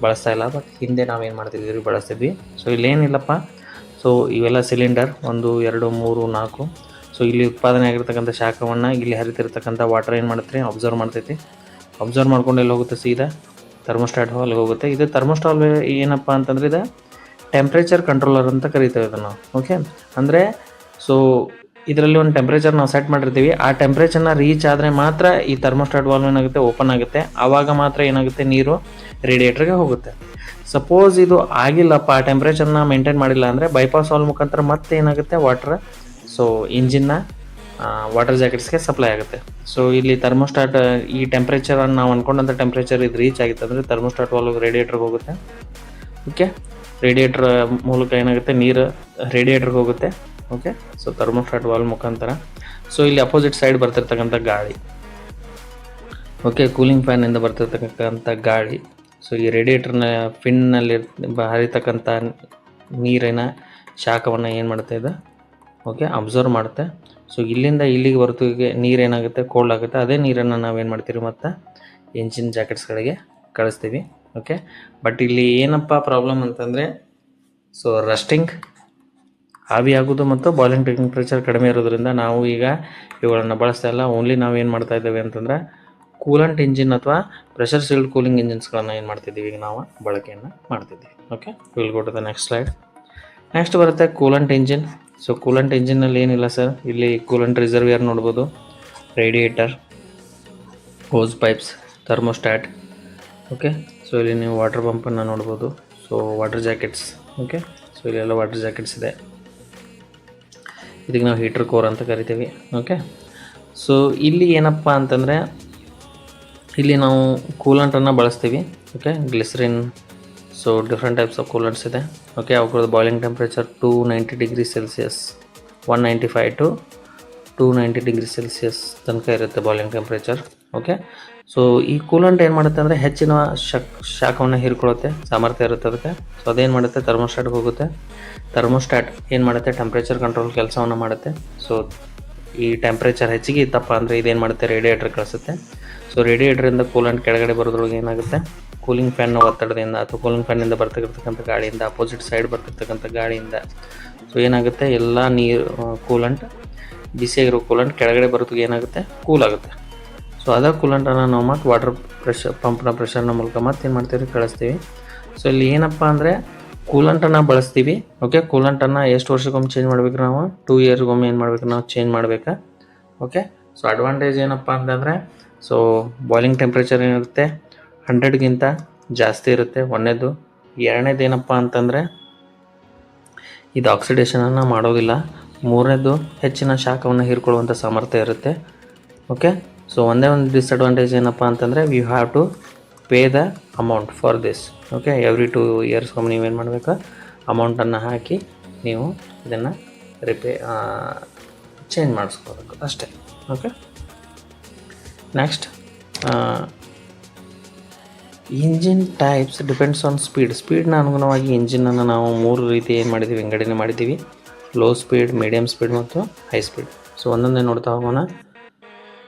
ಬಳಸ್ತಾ ಇಲ್ಲ, ಬಟ್ ಹಿಂದೆ ನಾವೇನು ಮಾಡ್ತಿದ್ವಿ ಬಳಸ್ತಿದ್ವಿ. ಸೊ ಇಲ್ಲೇನಿಲ್ಲಪ್ಪ, ಸೊ ಇವೆಲ್ಲ ಸಿಲಿಂಡರ್ 1 2 3 4. ಸೊ ಇಲ್ಲಿ ಉತ್ಪಾದನೆ ಆಗಿರ್ತಕ್ಕಂಥ ಶಾಖವನ್ನು ಇಲ್ಲಿ ಹರಿತಿರ್ತಕ್ಕಂಥ ವಾಟರ್ ಏನು ಮಾಡುತ್ತೆ ಅಬ್ಸರ್ವ್ ಮಾಡ್ತೈತಿ. ಅಬ್ಸರ್ವ್ ಮಾಡ್ಕೊಂಡು ಎಲ್ಲಿ ಹೋಗುತ್ತೆ ಸೀದಾ ಥರ್ಮೋಸ್ಟಾಟ್ ಹಾಲ್ಗೆ ಹೋಗುತ್ತೆ. ಇದು ಥರ್ಮೋಸ್ಟಾಟ್ ಏನಪ್ಪ ಅಂತಂದರೆ ಇದು ಟೆಂಪ್ರೇಚರ್ ಕಂಟ್ರೋಲರ್ ಅಂತ ಕರಿತೇವೆ ಇದನ್ನು. ಓಕೆ, ಅಂದರೆ ಸೊ ಇದರಲ್ಲಿ ಒಂದು ಟೆಂಪ್ರೇಚರ್ ನಾವು ಸೆಟ್ ಮಾಡಿರ್ತೀವಿ. ಆ ಟೆಂಪ್ರೇಚರ್ನ ರೀಚ್ ಆದರೆ ಮಾತ್ರ ಈ ಥರ್ಮೋಸ್ಟಾಟ್ ವಾಲ್ವ್ ಏನಾಗುತ್ತೆ ಓಪನ್ ಆಗುತ್ತೆ. ಆವಾಗ ಮಾತ್ರ ಏನಾಗುತ್ತೆ ನೀರು ರೇಡಿಯೇಟರ್ಗೆ ಹೋಗುತ್ತೆ. ಸಪೋಸ್ ಇದು ಆಗಿಲ್ಲಪ್ಪ, ಆ ಟೆಂಪ್ರೇಚರ್ನ ಮೇಂಟೈನ್ ಮಾಡಿಲ್ಲ ಅಂದರೆ ಬೈಪಾಸ್ ವಾಲ್ವ್ ಮುಖಾಂತರ ಮತ್ತೆ ಏನಾಗುತ್ತೆ ವಾಟರ್ ಸೊ ಇಂಜಿನ್ನ ವಾಟರ್ ಜಾಕೆಟ್ಸ್ಗೆ ಸಪ್ಲೈ ಆಗುತ್ತೆ. ಸೊ ಇಲ್ಲಿ ಥರ್ಮೋಸ್ಟಾಟ್ ಈ ಟೆಂಪ್ರೇಚರನ್ನು ನಾವು ಅಂದ್ಕೊಂಡಂಥ ಟೆಂಪ್ರೇಚರ್ ಇದು ರೀಚ್ ಆಗಿತ್ತು ಅಂದರೆ ಥರ್ಮೋಸ್ಟಾಟ್ ವಾಲ್ವ್ ರೇಡಿಯೇಟರ್ಗೆ ಹೋಗುತ್ತೆ. ಓಕೆ, ರೇಡಿಯೇಟರ್ ಮೂಲಕ ಏನಾಗುತ್ತೆ ನೀರು ರೇಡಿಯೇಟರ್ಗೆ ಹೋಗುತ್ತೆ. ಓಕೆ, ಸೊ ಥರ್ಮೋಸ್ಟಾಟ್ ವಾಲ್ವ್ ಮುಖಾಂತರ. ಸೊ ಇಲ್ಲಿ ಅಪೋಸಿಟ್ ಸೈಡ್ ಬರ್ತಿರ್ತಕ್ಕಂಥ ಗಾಳಿ, ಓಕೆ, ಕೂಲಿಂಗ್ ಫ್ಯಾನಿಂದ ಬರ್ತಿರ್ತಕ್ಕಂಥ ಗಾಳಿ ಸೊ ಈ ರೇಡಿಯೇಟರ್ನ ಫಿನ್ನಲ್ಲಿ ಹರಿತಕ್ಕಂಥ ನೀರಿನ ಶಾಖವನ್ನು ಏನು ಮಾಡುತ್ತೆ ಇದು ಓಕೆ ಅಬ್ಸರ್ವ್ ಮಾಡುತ್ತೆ. ಸೊ ಇಲ್ಲಿಂದ ಇಲ್ಲಿಗೆ ಬರ್ತಿಗೆ ನೀರೇನಾಗುತ್ತೆ ಕೋಲ್ಡ್ ಆಗುತ್ತೆ. ಅದೇ ನೀರನ್ನು ನಾವೇನು ಮಾಡ್ತೀವಿ ಮತ್ತು ಇಂಜಿನ್ ಜಾಕೆಟ್ಸ್ಗಳಿಗೆ ಕಳಿಸ್ತೀವಿ. ಓಕೆ, ಬಟ್ ಇಲ್ಲಿ ಏನಪ್ಪ ಪ್ರಾಬ್ಲಮ್ ಅಂತಂದರೆ ಸೊ ರಸ್ಟಿಂಗ್ ಆವಿಯಾಗೋದು ಮತ್ತು ಬಾಯ್ಲಿಂಗ್ ಟೆಂಪ್ರೇಚರ್ ಕಡಿಮೆ ಇರೋದ್ರಿಂದ ನಾವು ಈಗ ಇವುಗಳನ್ನು ಬಳಸ್ತಾ ಇಲ್ಲ. ಓನ್ಲಿ ನಾವು ಏನು ಮಾಡ್ತಾ ಇದ್ದೇವೆ ಅಂತಂದರೆ ಕೂಲೆಂಟ್ ಇಂಜಿನ್ ಅಥವಾ ಪ್ರೆಷರ್ ಸೀಲ್ಡ್ ಕೂಲಿಂಗ್ ಇಂಜಿನ್ಸ್ಗಳನ್ನು ಏನು ಮಾಡ್ತಿದ್ದೀವಿ ಈಗ ನಾವು ಬಳಕೆಯನ್ನು ಮಾಡ್ತಿದ್ದೀವಿ. Okay, will go to the next slide. Next ಬರುತ್ತೆ ಕೂಲೆಂಟ್ ಇಂಜಿನ್. ಸೊ ಕೂಲೆಂಟ್ ಇಂಜಿನಲ್ಲಿ ಏನಿಲ್ಲ ಸರ್, ಇಲ್ಲಿ ಕೂಲೆಂಟ್ ರಿಸರ್ವಿಯರ್ ನೋಡ್ಬೋದು, radiator, hose pipes, thermostat. Okay, so ಇಲ್ಲಿ ನೀವು ವಾಟರ್ ಪಂಪನ್ನು ನೋಡ್ಬೋದು. So water jackets. Okay, so ಇಲ್ಲೆಲ್ಲ ವಾಟರ್ ಜಾಕೆಟ್ಸ್ ಇದೆ. ಇದಕ್ಕೆ ನಾವು ಹೀಟರ್ ಕೋರ್ ಅಂತ ಕರಿತೀವಿ. ಓಕೆ, ಸೊ ಇಲ್ಲಿ ಏನಪ್ಪ ಅಂತಂದರೆ ಇಲ್ಲಿ ನಾವು ಕೂಲೆಂಟನ್ನು ಬಳಸ್ತೀವಿ. Okay, glycerine. So different types of coolants ಇದೆ. ಓಕೆ, ಅವ್ರದ್ದು boiling temperature 290 degree Celsius, 195 to 290 degree Celsius ತನಕ ಇರುತ್ತೆ ಬಾಯ್ಲಿಂಗ್ ಟೆಂಪ್ರೇಚರ್. ಓಕೆ, ಸೊ ಈ ಕೂಲೆಂಟ್ ಏನು ಮಾಡುತ್ತೆ ಅಂದರೆ ಹೆಚ್ಚಿನ ಶಾಖವನ್ನು ಹೀರ್ಕೊಳ್ಳುತ್ತೆ, ಸಾಮರ್ಥ್ಯ ಇರುತ್ತೆ ಅದಕ್ಕೆ. ಸೊ ಅದೇನು ಮಾಡುತ್ತೆ, ಥರ್ಮೋಸ್ಟ್ಯಾಟ್ಗೆ ಹೋಗುತ್ತೆ. ಥರ್ಮೋಸ್ಟ್ಯಾಟ್ ಏನು ಮಾಡುತ್ತೆ, ಟೆಂಪ್ರೇಚರ್ ಕಂಟ್ರೋಲ್ ಕೆಲಸವನ್ನು ಮಾಡುತ್ತೆ. ಸೊ ಈ ಟೆಂಪ್ರೇಚರ್ ಹೆಚ್ಚಿಗೆ ಇತ್ತಪ್ಪ ಅಂದರೆ ಇದೇನು ಮಾಡುತ್ತೆ, ರೇಡಿಯೇಟರ್ ಕಳಿಸುತ್ತೆ. ಸೊ ರೇಡಿಯೇಟರಿಂದ ಕೂಲೆಂಟ್ ಕೆಳಗಡೆ ಬರೋದ್ರೊಳಗೆ ಏನಾಗುತ್ತೆ, ಕೂಲಿಂಗ್ ಫ್ಯಾನ್ನ ಒತ್ತಡದಿಂದ ಅಥವಾ ಕೂಲಿಂಗ್ ಫ್ಯಾನಿಂದ ಬರ್ತಿರ್ತಕ್ಕಂಥ ಗಾಳಿಯಿಂದ, ಅಪೋಸಿಟ್ ಸೈಡ್ ಬರ್ತಿರ್ತಕ್ಕಂಥ ಗಾಳಿಯಿಂದ ಸೊ ಏನಾಗುತ್ತೆ, ಎಲ್ಲ ನೀರು ಕೂಲೆಂಟ್, ಬಿಸಿಯಾಗಿರೋ ಕೂಲೆಂಟ್ ಕೆಳಗಡೆ ಬರೋದಕ್ಕೆ ಏನಾಗುತ್ತೆ, ಕೂಲ್ ಆಗುತ್ತೆ. ಸೊ ಅದೇ ಕೂಲೆಂಟನ್ನು ನಾವು ಮತ್ತು ವಾಟರ್ ಪಂಪ್ನ ಪ್ರೆಷರ್ನ ಮೂಲಕ ಮತ್ತೆ ಏನು ಮಾಡ್ತೀವಿ, ಕಳಿಸ್ತೀವಿ. ಸೊ ಇಲ್ಲಿ ಏನಪ್ಪ ಅಂದರೆ ಕೂಲೆಂಟನ್ನು ಬಳಸ್ತೀವಿ. ಓಕೆ, ಕೂಲೆಂಟನ್ನು ಎಷ್ಟು ವರ್ಷಕ್ಕೊಮ್ಮೆ ಚೇಂಜ್ ಮಾಡಬೇಕು ನಾವು, 2 ಇಯರ್ಸ್ಗೊಮ್ಮೆ ಏನು ಮಾಡಬೇಕು ನಾವು, ಚೇಂಜ್ ಮಾಡಬೇಕು. ಓಕೆ, ಸೊ ಅಡ್ವಾಂಟೇಜ್ ಏನಪ್ಪ ಅಂತಂದರೆ ಸೊ ಬಾಯ್ಲಿಂಗ್ ಟೆಂಪ್ರೇಚರ್ ಏನಿರುತ್ತೆ 100ಗಿಂತ ಜಾಸ್ತಿ ಇರುತ್ತೆ, ಒಂದನೇದು. ಎರಡನೇದು ಏನಪ್ಪ ಅಂತಂದರೆ ಇದು ಆಕ್ಸಿಡೇಷನನ್ನು ಮಾಡೋದಿಲ್ಲ. ಮೂರನೇದು ಹೆಚ್ಚಿನ ಶಾಖವನ್ನು ಹೀರ್ಕೊಳ್ಳುವಂಥ ಸಾಮರ್ಥ್ಯ ಇರುತ್ತೆ. ಓಕೆ, ಸೊ ಒಂದೇ ಒಂದು ಡಿಸ್ಅಡ್ವಾಂಟೇಜ್ ಏನಪ್ಪ ಅಂತಂದರೆ we have to pay the amount for this. Okay, every 2 ಇಯರ್ಸ್ಗೊಮ್ಮೆ ನೀವೇನು ಮಾಡಬೇಕು, ಅಮೌಂಟನ್ನು ಹಾಕಿ ನೀವು ಇದನ್ನು ಚೇಂಜ್ ಮಾಡಿಸ್ಕೋಬೇಕು ಅಷ್ಟೇ. Okay, next engine types depends on ಸ್ಪೀಡ್ನ ಅನುಗುಣವಾಗಿ ಇಂಜಿನನ್ನು ನಾವು 3 ರೀತಿ ಏನು ಮಾಡಿದ್ದೀವಿ, ವಿಂಗಡಣೆ ಮಾಡಿದ್ದೀವಿ: ಲೋ ಸ್ಪೀಡ್, ಮೀಡಿಯಮ್ ಸ್ಪೀಡ್ ಮತ್ತು ಹೈ ಸ್ಪೀಡ್. ಸೊ ಒಂದೊಂದೇ ನೋಡ್ತಾ ಹೋಗೋಣ.